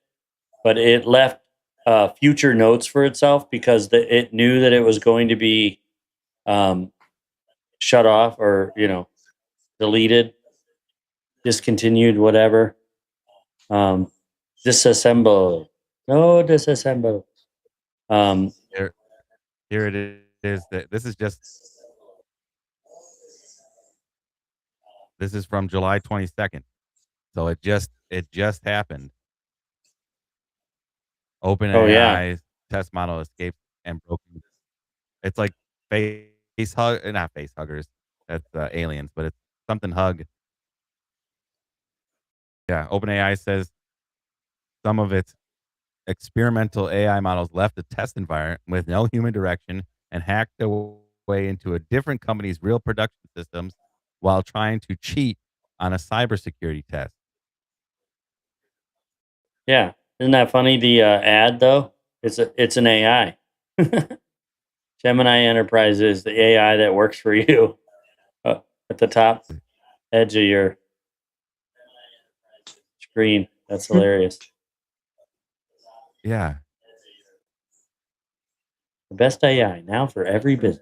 but it left future notes for itself because it knew that it was going to be shut off, or deleted, discontinued, whatever. Disassemble. No, disassemble. Here it is. This is from July 22nd. So it just happened. Oh yeah. OpenAI's test model escaped and broken. It's like not face huggers. That's aliens, but it's something hug. Yeah, OpenAI says some of its experimental AI models left the test environment with no human direction and hacked their way into a different company's real production systems while trying to cheat on a cybersecurity test. Yeah. Isn't that funny? The ad though, it's an AI. Gemini Enterprise is the AI that works for you at the top edge of your screen. That's hilarious. Yeah. The best AI now for every business.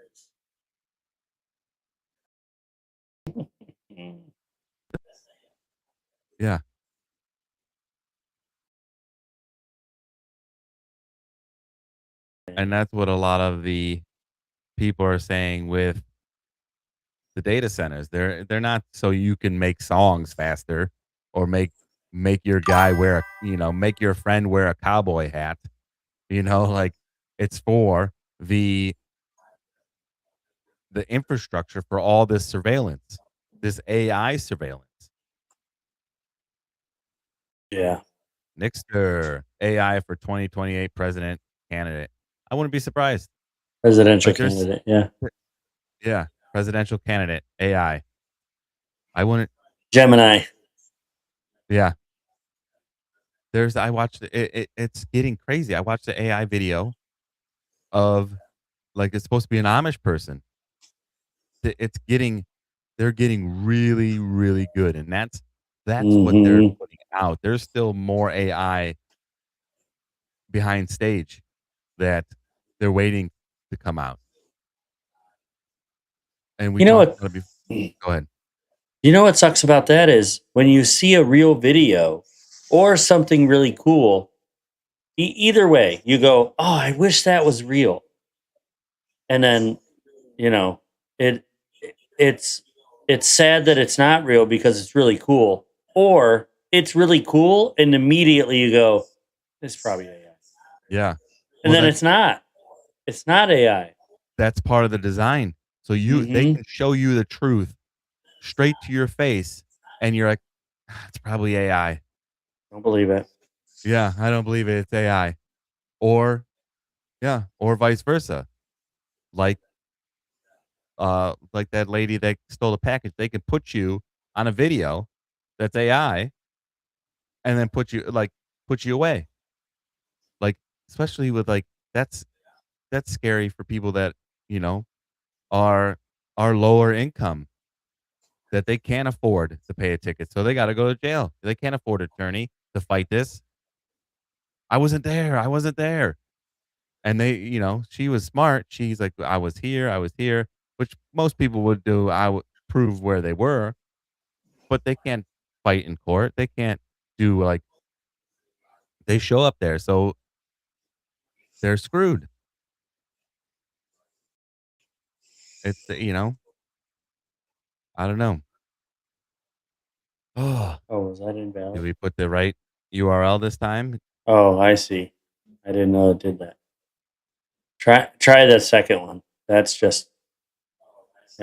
Yeah. And that's what a lot of the people are saying with the data centers. They're not so you can make songs faster or make your guy wear make your friend wear a cowboy hat. Like it's for the infrastructure for all this surveillance, this AI surveillance. Yeah. Nixter, AI for 2028 president candidate. I wouldn't be surprised. Presidential Like there's candidate. Yeah. yeah, presidential candidate AI. I wouldn't Gemini. yeah. I watched it's getting crazy. I watched the AI video of like it's supposed to be an Amish person. It's getting they're getting really, really good. And that's what they're Mm-hmm. putting out. There's still more AI behind stage that they're waiting to come out. And we You know talked what? about it before. Go ahead. You know what sucks about that is when you see a real video or something really cool, either way, you go, "Oh, I wish that was real." And then, you know, it it's it's sad that it's not real because it's really cool, or it's really cool and immediately you go, "It's probably AI." Yeah. And Well, then it's not. It's not AI. that's part of the design. So they Mhm. can show you the truth straight to your face, and you're like, it's probably AI. Don't believe it. Yeah, I don't believe it. It's AI. Or yeah, or vice versa. Like like that lady that stole the package. They can put you on a video that's AI and then put you away. Like especially with like that's scary for people that, you know, are lower income that they can't afford to pay a ticket. So they got to go to jail. They can't afford an attorney to fight this. I wasn't there. I wasn't there. And she was smart. She's like, I was here, which most people would do. I would prove where they were, but they can't fight in court. They can't do like they show up there. So they're screwed. It's, I don't know. Oh, Oh, was that did invalid? we put the right URL this time? Oh, I see. I didn't know it did that. Try the second one. That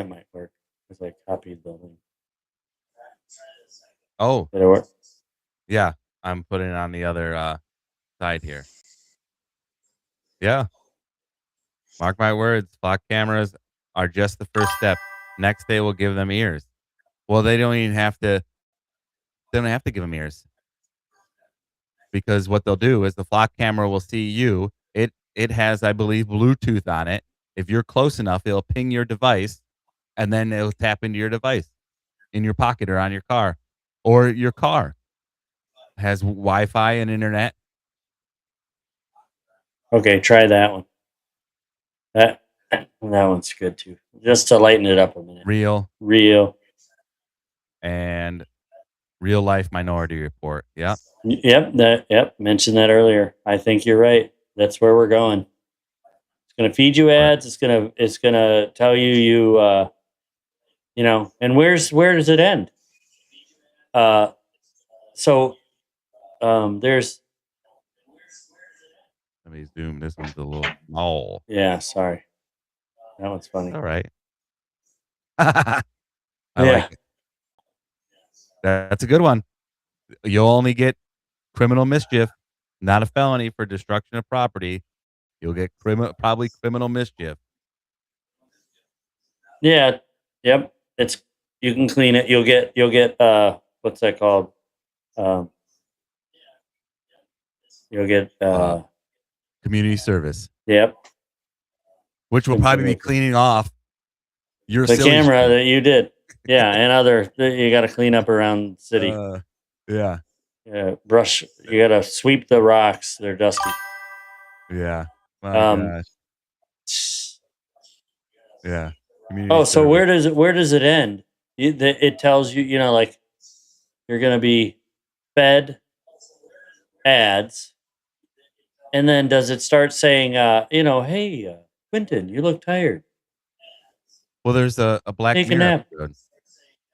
might work because I copied the link. Oh, Did it work? yeah. I'm putting it on the other side here. Yeah. Mark my words. Flock cameras are just the first step. Next, they will give them ears. Well, they don't even have to. They don't have to give them ears because what they'll do is the flock camera will see you. It has, I believe, Bluetooth on it. If you're close enough, it'll ping your device, and then it'll tap into your device in your pocket or on your car, or your car has Wi-Fi and internet. Okay, try that one. That one's good too. Just to lighten it up a minute. Real and real life Minority Report. Yeah. Yep. Mentioned that earlier. I think you're right. That's where we're going. It's gonna feed you ads. It's gonna tell you and where does it end? So there's Let me zoom. This one's a little small. yeah, sorry. That one's funny. All right. I Yeah. like it. That's a good one. You'll only get criminal mischief, not a felony for destruction of property. You'll get probably criminal mischief. Yeah. Yep. You can clean it. You'll get what's that called? You'll get Community service, yep. which will probably be cleaning off your The silly camera shit. that you did. Yeah, and you got to clean up around the city. Yeah. Yeah, brush. You got to sweep the rocks. They're dusty. Yeah. My Um, gosh. Yeah. Community oh, so service. where does it end? It tells you, like you're going to be fed ads, and then does it start saying, hey, Quentin, you look tired. Well, there's a Black Take a Mirror nap. episode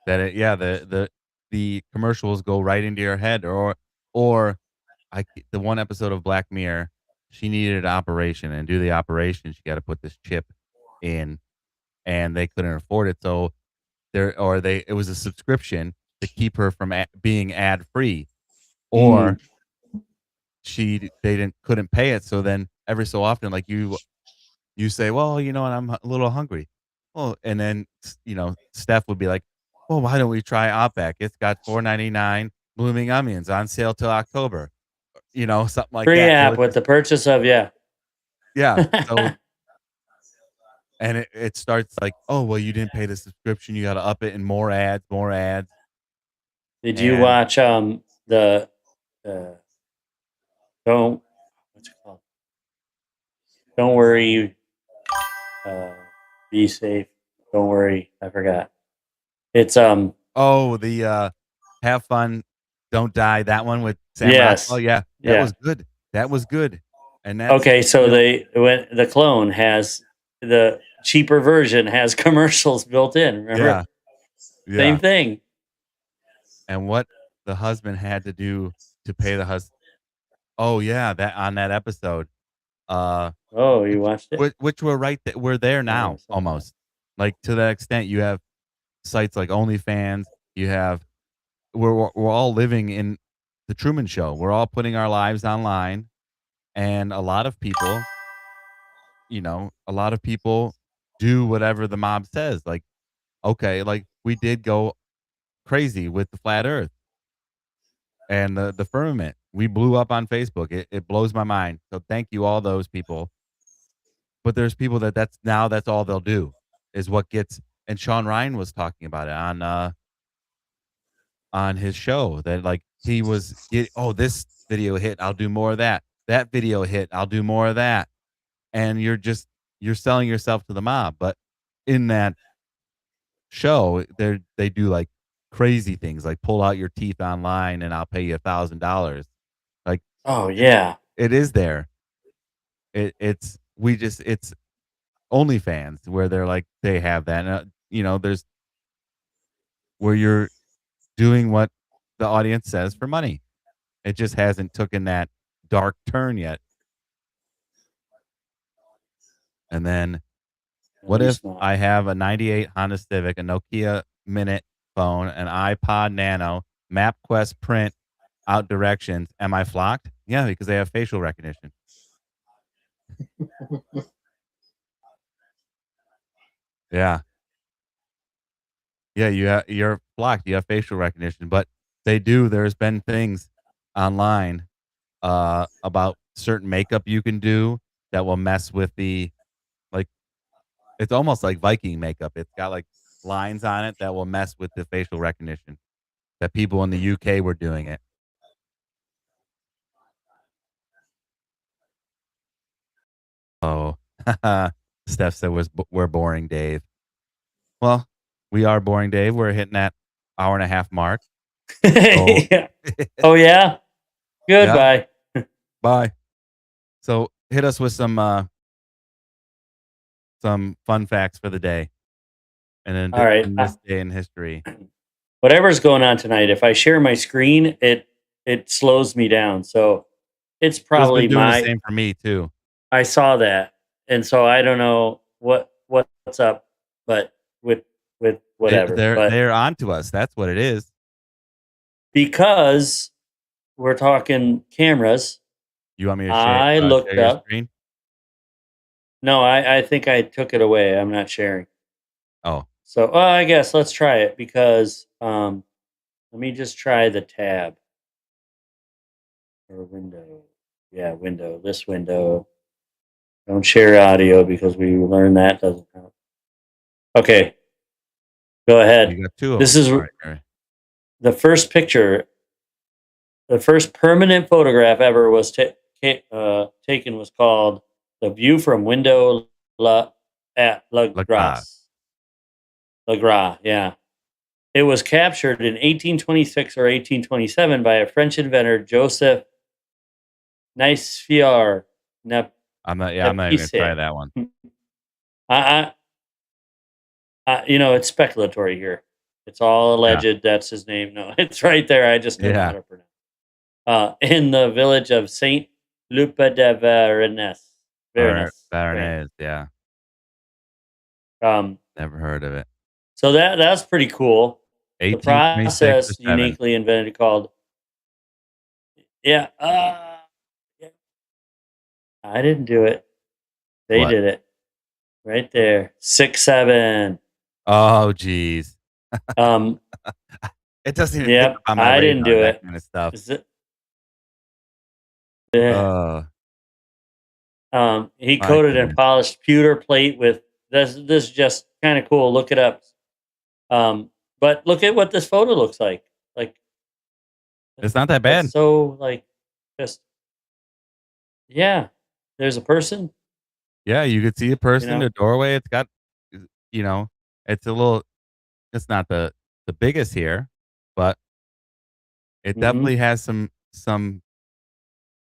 that the commercials go right into your head, or the one episode of Black Mirror, she needed an operation, and do the operation, she got to put this chip in, and they couldn't afford it, so it was a subscription to keep her from being ad free, or they couldn't pay it, so then every so often, like you say, well, I'm a little hungry. Well, and then, Steph would be like, well, why don't we try Outback? It's got $4.99 blooming onions on sale till October. Something like Free that. app with the purchase of, Yeah. So, and it starts like, oh, well, you didn't pay the subscription. You got to up it, and more ads, more ads. Did you And watch the don't what's it called? Don't worry, be safe. Don't worry, I forgot. It's the have fun, don't die. That one with Sam yes, Rockwell. Yeah, that yeah. was good. That was good. And that's Okay, so when the clone has the cheaper version has commercials built in. Remember, yeah. same thing. And what the husband had to do to pay the husband. Oh yeah, that on that episode. Oh, you watched it? Which we're there now almost. Like to that extent, you have sites like OnlyFans. You have we're all living in the Truman Show. We're all putting our lives online, and a lot of people, do whatever the mob says. Like, okay, like we did go crazy with the flat Earth and the firmament. We blew up on Facebook. It blows my mind. So thank you, all those people. But there's people that's all they'll do is what gets. And Sean Ryan was talking about it on his show that like he was this video hit, I'll do more of that. That video hit, I'll do more of that. And you're selling yourself to the mob. But in that show, they do like crazy things, like pull out your teeth online and I'll pay you $1,000. Like, oh yeah, it is there. It's OnlyFans where they're like they have that. There's where you're doing what the audience says for money. It just hasn't taken that dark turn yet. And then, what if I have a '98 Honda Civic, a Nokia Minute phone, an iPod Nano, MapQuest print out directions? Am I flocked? Yeah, because they have facial recognition. Yeah. Yeah, you're blocked. You have facial recognition, but they do. There's been things online about certain makeup you can do that will mess with like. It's almost like Viking makeup. It's got like lines on it that will mess with the facial recognition. That people in the UK were doing it. Oh, Steph said we're boring, Dave. Well, we are boring, Dave. We're hitting that hour and a half mark. So, yeah. Oh yeah. Goodbye. Yeah. Bye. So hit us with some fun facts for the day, and then all right. in this day in history. Whatever's going on tonight, if I share my screen, it slows me down. So it's probably doing the same for me too. I saw that, and so I don't know what's up, but with whatever. They're onto us. That's what it is. Because we're talking cameras. You want me to share? I looked share up. Screen? No, I think I took it away. I'm not sharing. Oh. So I guess let's try it because let me just try the tab or window. Yeah, window. This window. Don't share audio because we learned that doesn't count. Okay. Go ahead. You got two of this them. is Right. the first picture. The first permanent photograph ever was taken was called "The View from Window at La Grasse." La Grasse, yeah. It was captured in 1826 or 1827 by a French inventor, Joseph Nicefier. I'm not even gonna try that one. I, it's speculatory here. It's all alleged. That's his name. No, it's right there. I just don't know how to pronounce. In the village of Saint Lupa de Varennes. Varennes, yeah. Never heard of it. So that's pretty cool. The 1826 or process 7. uniquely invented called. Yeah. I didn't do it. They What? did it. Right there. 6-7. Oh, geez. Um, It doesn't even Yep, hit on my I didn't radar, do that it. kind of stuff. Is it? Yeah. He My coated and goodness. polished pewter plate with this. This is just kind of cool. Look it up. But look at what this photo looks like. Like It's not that bad. it's so just yeah. There's a person. Yeah, you could see a person, know? a doorway. It's got, it's a little. It's not the biggest here, but it definitely has some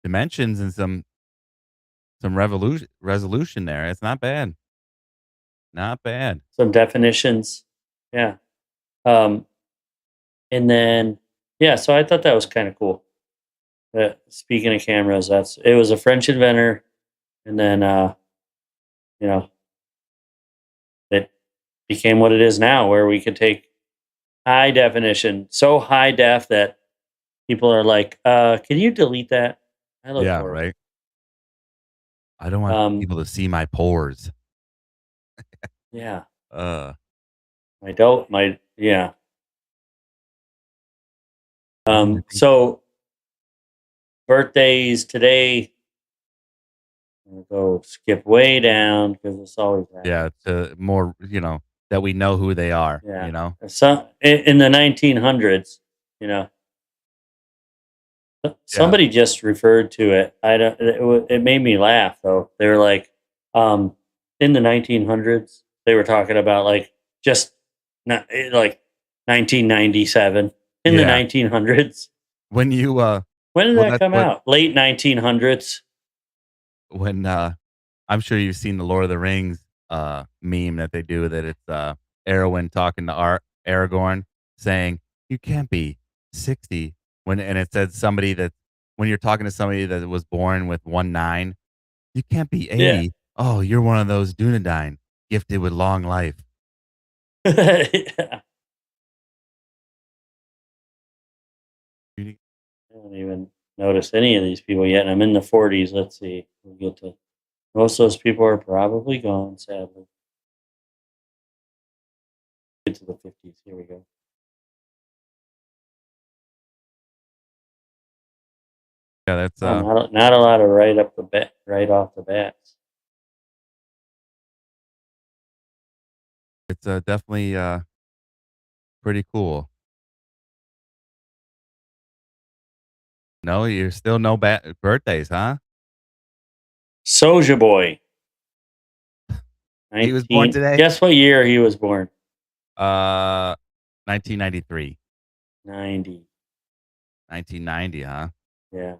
dimensions and some resolution there. It's not bad. Not bad. Some definitions. Yeah. And then so I thought that was kind of cool. Speaking of cameras, it was a French inventor, and then it became what it is now, where we could take high definition, so high def that people are like, can you delete that? I look Yeah, horrible. right. I don't want people to see my pores. Yeah. Yeah. So birthdays today. I'm gonna go skip way down because it's always that. Yeah, to more, that we know who they are, Yeah. So in the 1900s, somebody just referred to it. I don't. It made me laugh though. They were like, in the 1900s, they were talking about just not like 1997 in the Yeah. 1900s. When you When did well, that that's come what- out? Late 1900s. when I'm sure you've seen the Lord of the Rings meme that they do, that it's Arwen talking to Aragorn saying, "You can't be 60," and it said somebody that when you're talking to somebody that was born with 1-9, you can't be 80. Yeah. Oh, you're one of those Dunedain, gifted with long life. Yeah. You- I don't even notice any of these people yet. I'm in the 40s. Let's see. We'll get to most of those people are probably gone, sadly. Get to the 50s. Here we go. Yeah, that's Not a lot of right off the bat. it's definitely pretty cool. No, you're still no birthdays, huh? Soulja Boy. He was born today? Guess what year he was born? 1993. 90. 1990, huh? Yeah.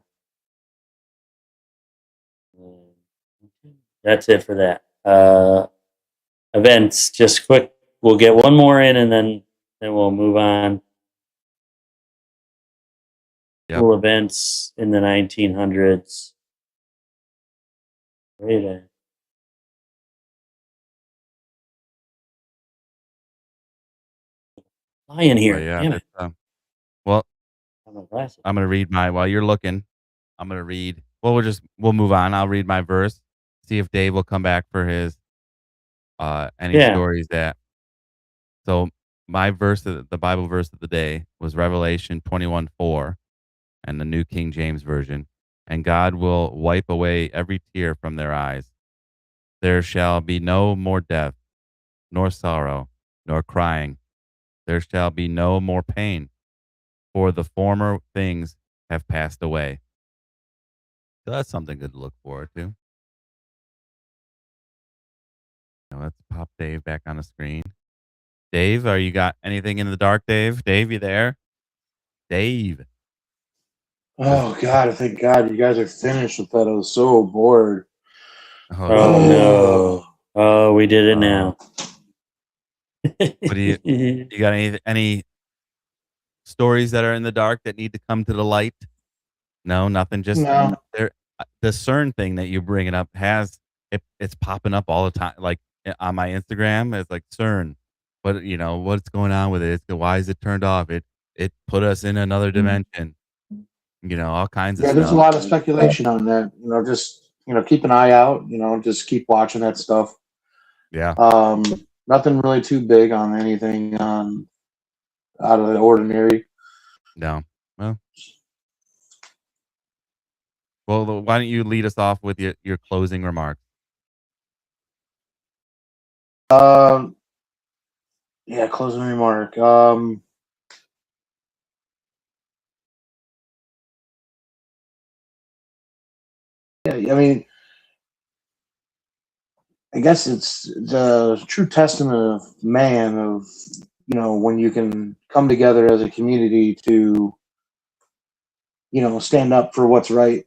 That's it for that. Events, just quick. We'll get one more in, and then we'll move on. Yep. Cool events in the 1900s. Great. Lying here. But yeah, Damn it. well, I have my glasses. I'm gonna read while you're looking. I'm gonna read. Well, we'll move on. I'll read my verse. See if Dave will come back for his any Yeah. stories that. So my the Bible verse of the day was Revelation 21:4, and the New King James Version. And God will wipe away every tear from their eyes. There shall be no more death, nor sorrow, nor crying. There shall be no more pain, for the former things have passed away. So that's something good to look forward to. Now let's pop Dave back on the screen. Dave, you got anything in the dark, Dave? Dave, you there? Dave. Oh God, thank God you guys are finished with that. I was so bored. Oh no. Oh, we did it now. What do you got any stories that are in the dark that need to come to the light? No, nothing. Just No. there. The CERN thing that you're bringing up it's popping up all the time. Like on my Instagram, it's like CERN. But what's going on with it? Why is it turned off? It put us in another dimension. All kinds of Yeah, stuff. there's a lot of speculation on that. Just keep an eye out. Just keep watching that stuff. Yeah. Nothing really too big on anything out of the ordinary. No. Well, why don't you lead us off with your closing remarks? Yeah, closing remark. Yeah, I mean, I guess it's the true testament of man of when you can come together as a community to stand up for what's right,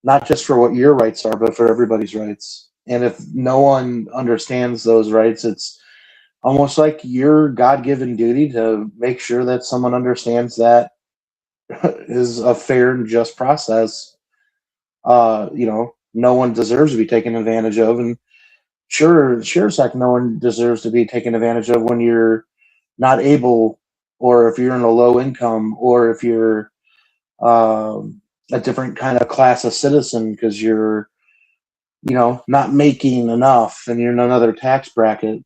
not just for what your rights are, but for everybody's rights. And if no one understands those rights, it's almost like your God-given duty to make sure that someone understands that is a fair and just process. No one deserves to be taken advantage of, and sure as heck, no one deserves to be taken advantage of when you're not able, or if you're in a low income, or if you're a different kind of class of citizen because you're not making enough and you're in another tax bracket.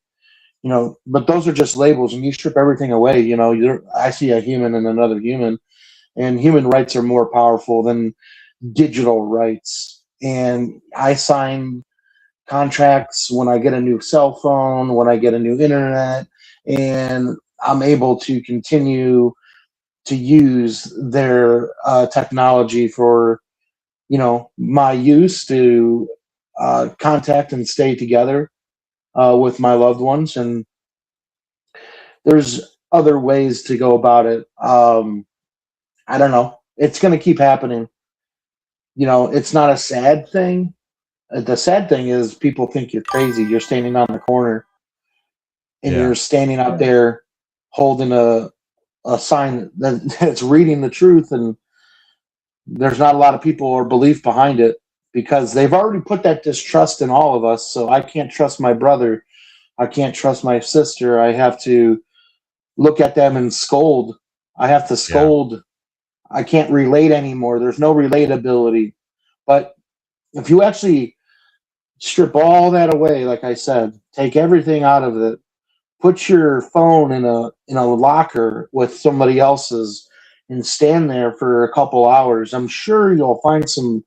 But those are just labels, and you strip everything away. I see a human and another human, and human rights are more powerful than digital rights. And I sign contracts when I get a new cell phone, when I get a new internet, and I'm able to continue to use their technology for my use to contact and stay together with my loved ones. And there's other ways to go about it. I don't know. It's going to keep happening. It's not a sad thing. The sad thing is people think you're crazy. You're standing on the corner and you're standing out there holding a sign that's reading the truth, and there's not a lot of people or belief behind it because they've already put that distrust in all of us. So I can't trust my brother. I can't trust my sister. I have to look at them and scold. I have to scold. I can't relate anymore. There's no relatability. But if you actually strip all that away, like I said, take everything out of it, put your phone in a locker with somebody else's and stand there for a couple hours, I'm sure you'll find some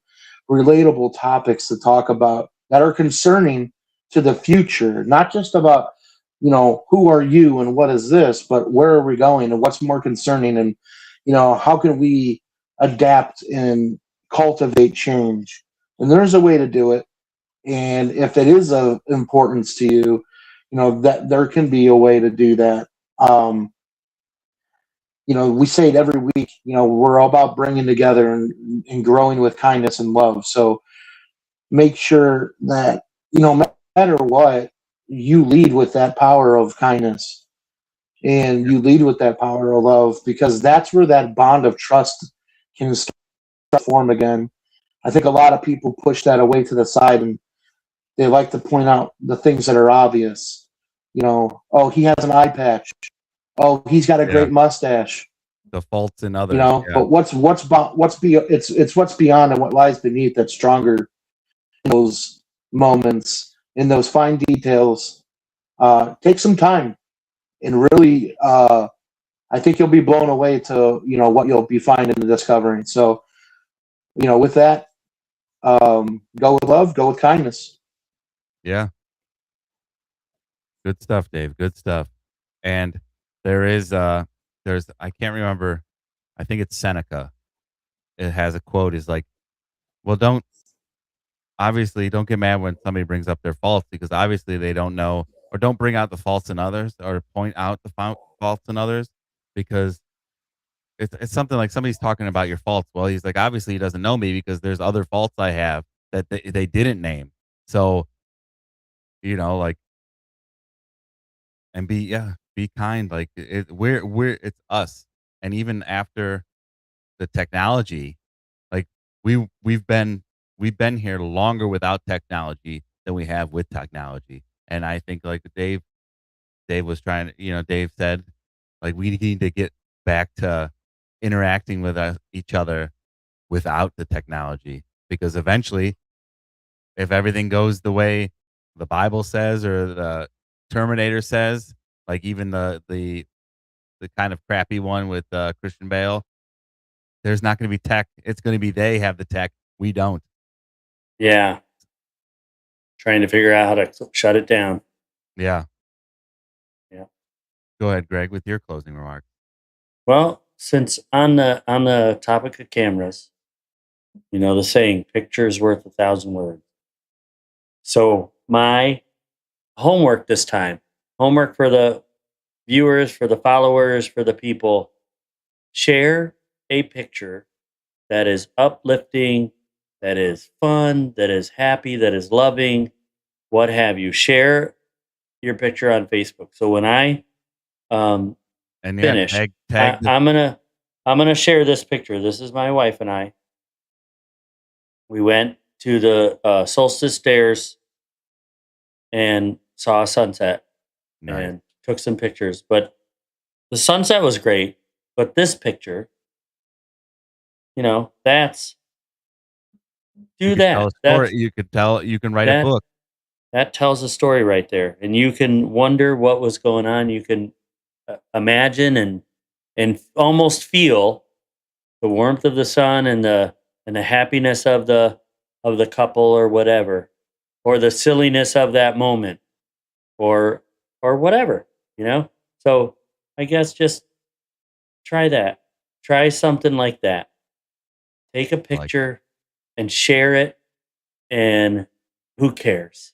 relatable topics to talk about that are concerning to the future, not just about who are you and what is this, but where are we going and what's more concerning, and how can we adapt and cultivate change. And there's a way to do it. And if it is of importance to you, that there can be a way to do that. We say it every week, we're all about bringing together and growing with kindness and love. So make sure that, no matter what, you lead with that power of kindness and you lead with that power of love, because that's where that bond of trust can start to form again. I think a lot of people push that away to the side, and they like to point out the things that are obvious. Oh, he has an eye patch. Oh, he's got a great mustache. The faults in others. But what's beyond and what lies beneath that's stronger in those moments, in those fine details. Take some time and really, I think you'll be blown away to what you'll be finding and discovering. So, with that, go with love, go with kindness. Yeah. Good stuff, Dave. Good stuff. And there's I can't remember. I think it's Seneca. It has a quote is like, well, don't obviously don't get mad when somebody brings up their faults, because obviously they don't know or don't bring out the faults in others or point out the faults in others, because it's something like somebody's talking about your faults. Well, he's like, obviously he doesn't know me because there's other faults I have that they didn't name. So, like, and be kind. Like we're it's us. And even after the technology, like we've been here longer without technology than we have with technology. And I think like Dave was trying to, Dave said, like, we need to get back to interacting with each other without the technology, because eventually, if everything goes the way the Bible says or the Terminator says, like even the kind of crappy one with Christian Bale, there's not going to be tech. It's going to be they have the tech, we don't. Yeah. Trying to figure out how to shut it down. Yeah. Yeah. Go ahead, Greg, with your closing remarks. Well, since on the topic of cameras, the saying, picture's worth 1,000 words. So my homework this time, homework for the viewers, for the followers, for the people, share a picture that is uplifting, that is fun, that is happy, that is loving, what have you. Share your picture on Facebook. So when I And finish, tag I'm gonna share this picture. This is my wife and I. We went to the Solstice Stairs and saw a sunset and took some pictures. But the sunset was great. But this picture, that's you could tell a story. You can write a book. That tells a story right there, and you can wonder what was going on. You can imagine and almost feel the warmth of the sun and the happiness of the couple or whatever, or the silliness of that moment, or whatever. So I guess just try that. Try something like that. Take a picture and share it, and who cares?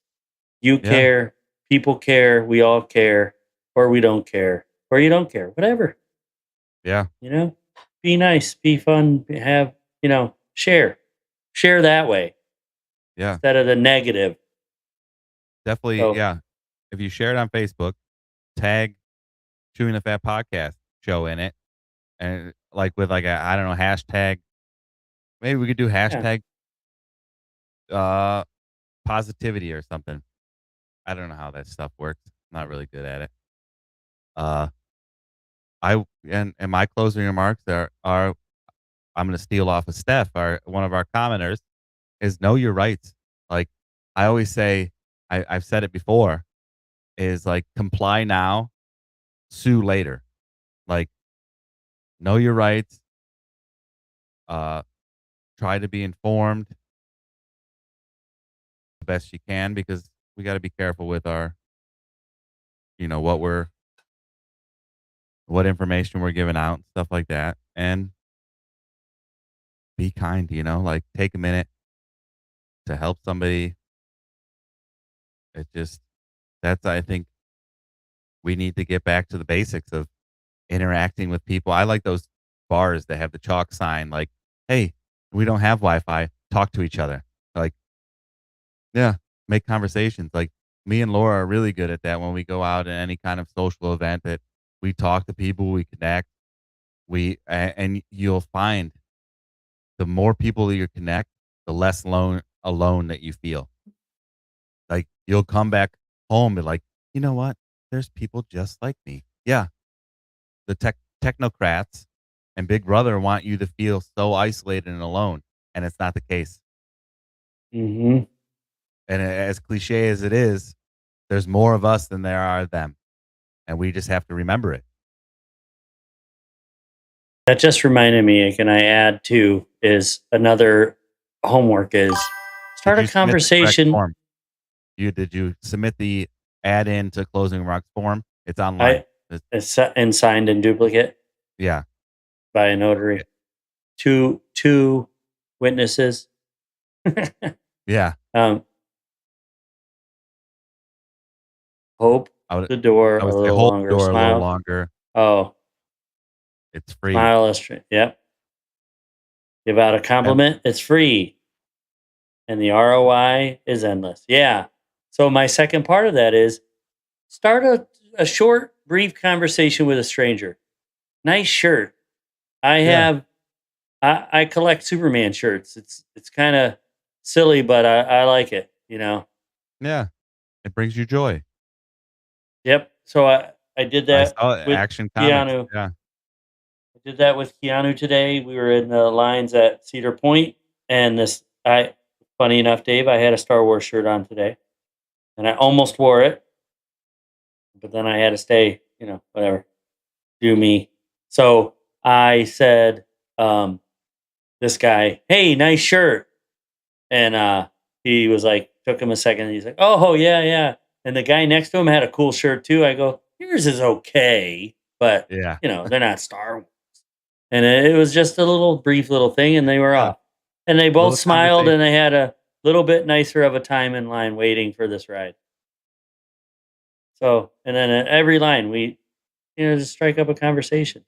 You care, people care, we all care, or we don't care, or you don't care, whatever. Yeah. Be nice, be fun, have, share that way. Yeah. Instead of the negative. Definitely. Yeah. If you share it on Facebook, tag Chewing the Fat Podcast show in it. And like with like I don't know, hashtag, maybe we could do hashtag positivity or something. I don't know how that stuff works. I'm not really good at it. And my closing remarks are I'm going to steal off of Steph, one of our commenters, is know your rights. Like I always say, I've said it before, is like comply now, sue later. Like know your rights. Try to be informed the best you can, because we got to be careful with our, what information we're giving out, stuff like that. And be kind, like take a minute to help somebody. I think we need to get back to the basics of interacting with people. I like those bars that have the chalk sign, like, hey, we don't have Wi-Fi, talk to each other. Like, yeah, make conversations. Like me and Laura are really good at that when we go out in any kind of social event, that we talk to people, we connect, and you'll find the more people that you connect, the less alone that you feel. Like you'll come back home and like, you know what? There's people just like me. Yeah. The technocrats and Big Brother want you to feel so isolated and alone, and it's not the case. Mm-hmm. And as cliche as it is, there's more of us than there are them, and we just have to remember it. That just reminded me, can I add too, is another homework is start a conversation. Did you submit the add-in to closing remarks form? It's online. It's and signed in duplicate. Yeah. By a notary. Two witnesses. Yeah. Hope the door I a would say little hold the longer. door a little Smile. longer. Oh, It's free. smile. Yep. Give out a compliment. It's free. And the ROI is endless. Yeah. So my second part of that is start a short, brief conversation with a stranger. Nice shirt. I Yeah. have I collect Superman shirts. It's kind of silly, but I like it, you know. Yeah. It brings you joy. Yep. So I did I that saw with Action Comics. Keanu. Yeah. I did that with Keanu today. We were in the lines at Cedar Point, and funny enough, Dave, I had a Star Wars shirt on today, and I almost wore it, but then I had to stay, whatever, do me. So I said, this guy, hey, nice shirt. And he was like, took him a second. And he's like, oh, yeah, yeah. And the guy next to him had a cool shirt too. I go, yours is okay, but, Yeah. they're not Star Wars. And it was just a little brief little thing, and they were Yeah. off. And they Little both smiled, conversation. and they had a little bit nicer of a time in line waiting for this ride. So, and then at every line, we, just strike up a conversation.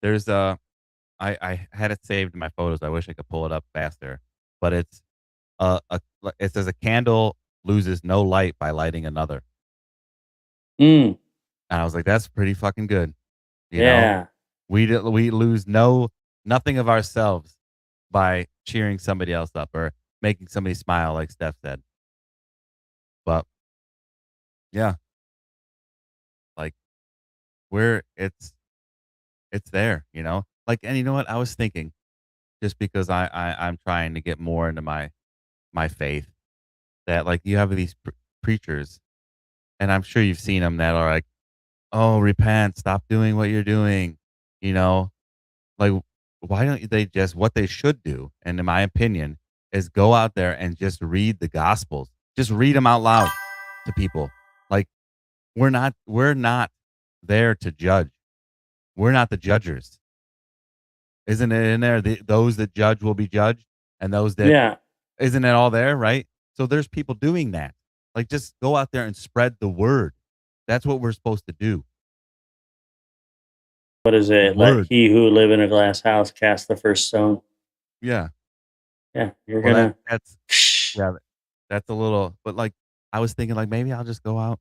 There's I had it saved in my photos. I wish I could pull it up faster, but it's it says a candle loses no light by lighting another, Mm, and I was like, that's pretty fucking good. You know, yeah. we lose nothing of ourselves by cheering somebody else up or making somebody smile, like Steph said. But yeah, like it's there, Like, and you know what? I was thinking, just because I'm trying to get more into my faith, that like you have these preachers, and I'm sure you've seen them that are like, oh, repent, stop doing what you're doing, you know, like why don't they just what they should do, and in my opinion, is go out there and just read the gospels, just read them out loud to people. Like we're not there to judge. We're not the judgers. Isn't it in there? Those that judge will be judged, and those that Yeah. isn't it all there, right? So there's people doing that. Like, just go out there and spread the word. That's what we're supposed to do. What is it? Word. Let he who live in a glass house cast the first stone. Yeah. Yeah. You're Well, going that's a little, but like, I was thinking, like, maybe I'll just go out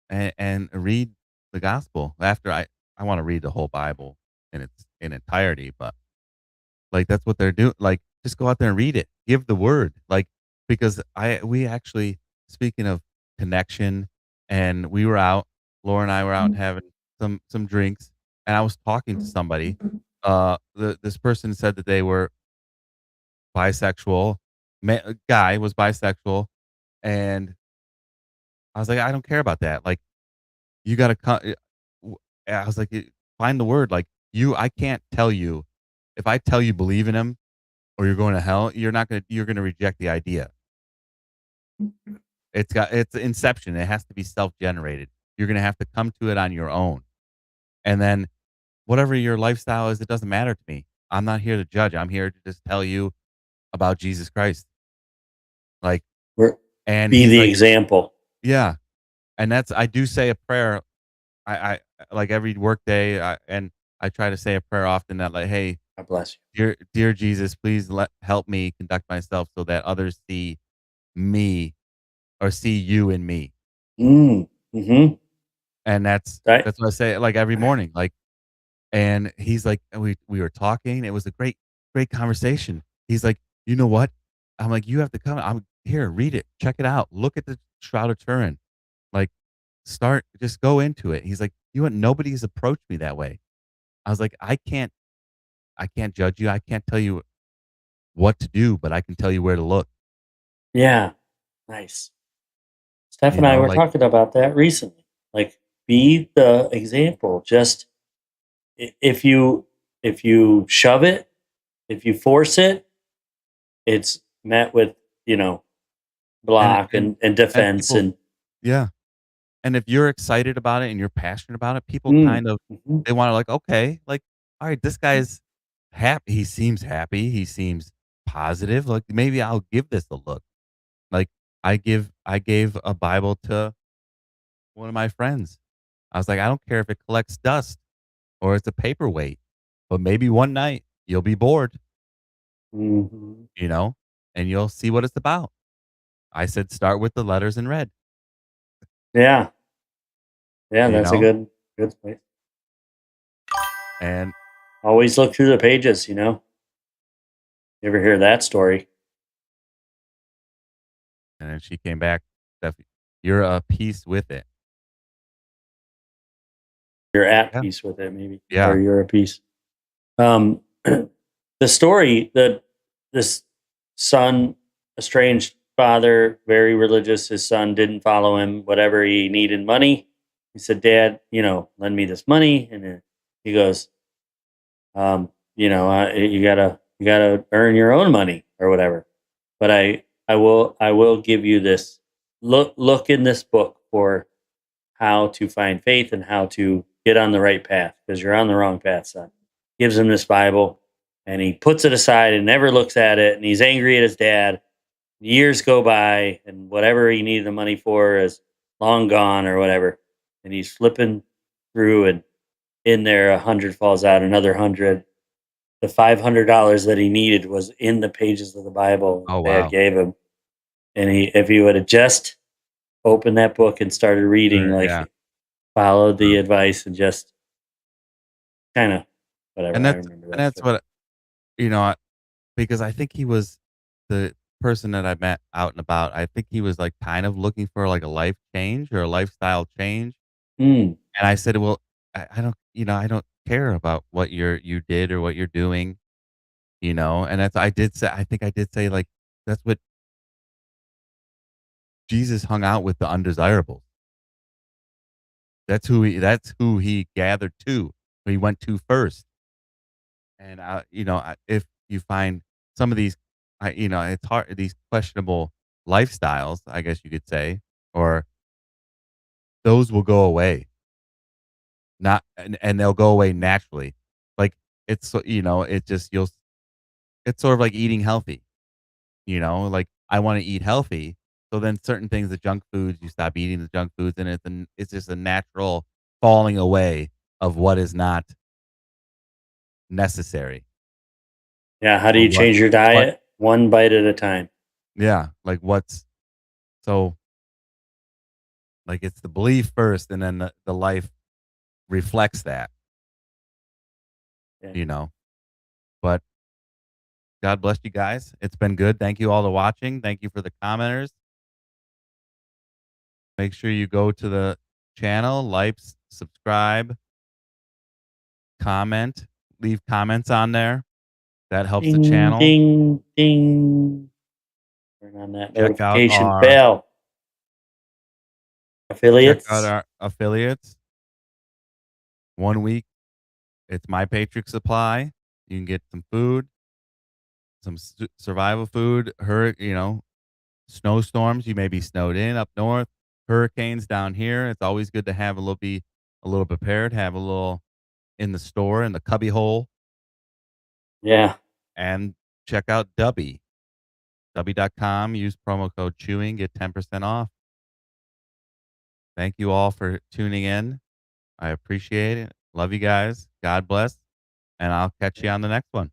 and read the gospel after I want to read the whole Bible in entirety, but like, that's what they're doing. Like, just go out there and read it. Give the word. Like, because we actually, speaking of connection, and we were out, Laura and I were out having some drinks, and I was talking to somebody. This person said that they were bisexual. Guy was bisexual, and I was like, I don't care about that. Like, you got to come. I was like, find the word. Like, I can't tell you if I tell you believe in him or you're going to hell. You're gonna reject the idea. It's inception. It has to be self-generated. You're gonna have to come to it on your own, and then whatever your lifestyle is, it doesn't matter to me. I'm not here to judge. I'm here to just tell you about Jesus Christ. Like, and be he's the like, example. yeah, and I do say a prayer. I like every work day, and I try to say a prayer often that, like, hey, God bless you. dear Jesus, please help me conduct myself so that others see me or see you in me. Mm-hmm. And that's what I say, like, every morning. Like, and he's like, and we were talking. It was a great conversation. He's like, you know what? I'm like, you have to come. I'm here. Read it. Check it out. Look at the Shroud of Turin. Like, just go into it. He's like, nobody's approached me that way. I was like, I can't judge you. I can't tell you what to do, but I can tell you where to look. Yeah. Nice. Steph and I were talking about that recently. Like, be the example. Just if you shove it, if you force it, it's met with, block and defense and yeah. And if you're excited about it and you're passionate about it, people kind of they want to, like, okay, like, all right, this guy's happy. He seems happy. He seems positive. Like maybe I'll give this a look. Like I gave a Bible to one of my friends. I was like, I don't care if it collects dust or it's a paperweight, but maybe one night you'll be bored, Mhm. you know, and you'll see what it's about. I said, start with the letters in red, Yeah. Yeah, you that's a know, good point. and Always look through the pages, you know. You ever hear that story? then she came back. Steph, you're a piece with it. You're at Yeah. peace with it, maybe. Yeah. Or you're at peace. The story that this son, estranged father, very religious, his son didn't follow him, whatever, he needed money. He said, Dad, lend me this money. And then he goes, you gotta earn your own money or whatever. But I will give you this. Look in this book for how to find faith and how to get on the right path, because you're on the wrong path, son. Gives him this Bible, and he puts it aside and never looks at it, and he's angry at his dad. Years go by, and whatever he needed the money for is long gone or whatever. And he's flipping through, and in there, 100 falls out, another 100. The $500 that he needed was in the pages of the Bible Oh, Dad wow. gave him. And if he would have just opened that book and started reading, Sure, like yeah. followed the advice and just kind of whatever. And I that's remember and that that's story. what because I think he was the person that I met out and about. I think he was like kind of looking for like a life change or a lifestyle change. Mm. And I said, well, I don't, I don't care about what you did or what you're doing, and I think I did say like, that's what Jesus hung out with, the undesirables. That's who he gathered to, who he went to first. And if you find some of these, it's hard, these questionable lifestyles, I guess you could say, or those will go away. Not and they'll go away naturally. Like it's it just it's sort of like eating healthy. Like I want to eat healthy, so then certain things, the junk foods, you stop eating the junk foods, and it's just a natural falling away of what is not necessary. Yeah. How do Or you change your what diet? One bite at a time. yeah, like what's so like it's the belief first, and then the life reflects that, Yeah. But God bless you guys. It's been good. Thank you all for watching. Thank you for the commenters. Make sure you go to the channel, like, subscribe, comment, leave comments on there. That helps the Ding, channel. ding, ding. Turn on that Check out notification our bell. Affiliates. Check out our affiliates. 1 week, it's my Patriot Supply. You can get some food, some survival food. Snowstorms. You may be snowed in up north. Hurricanes down here. It's always good to have a little prepared. Have a little in the store, in the cubby hole. Yeah. And check out Dubby. Dubby.com. Use promo code CHEWING. Get 10% off. Thank you all for tuning in. I appreciate it. Love you guys. God bless. And I'll catch you on the next one.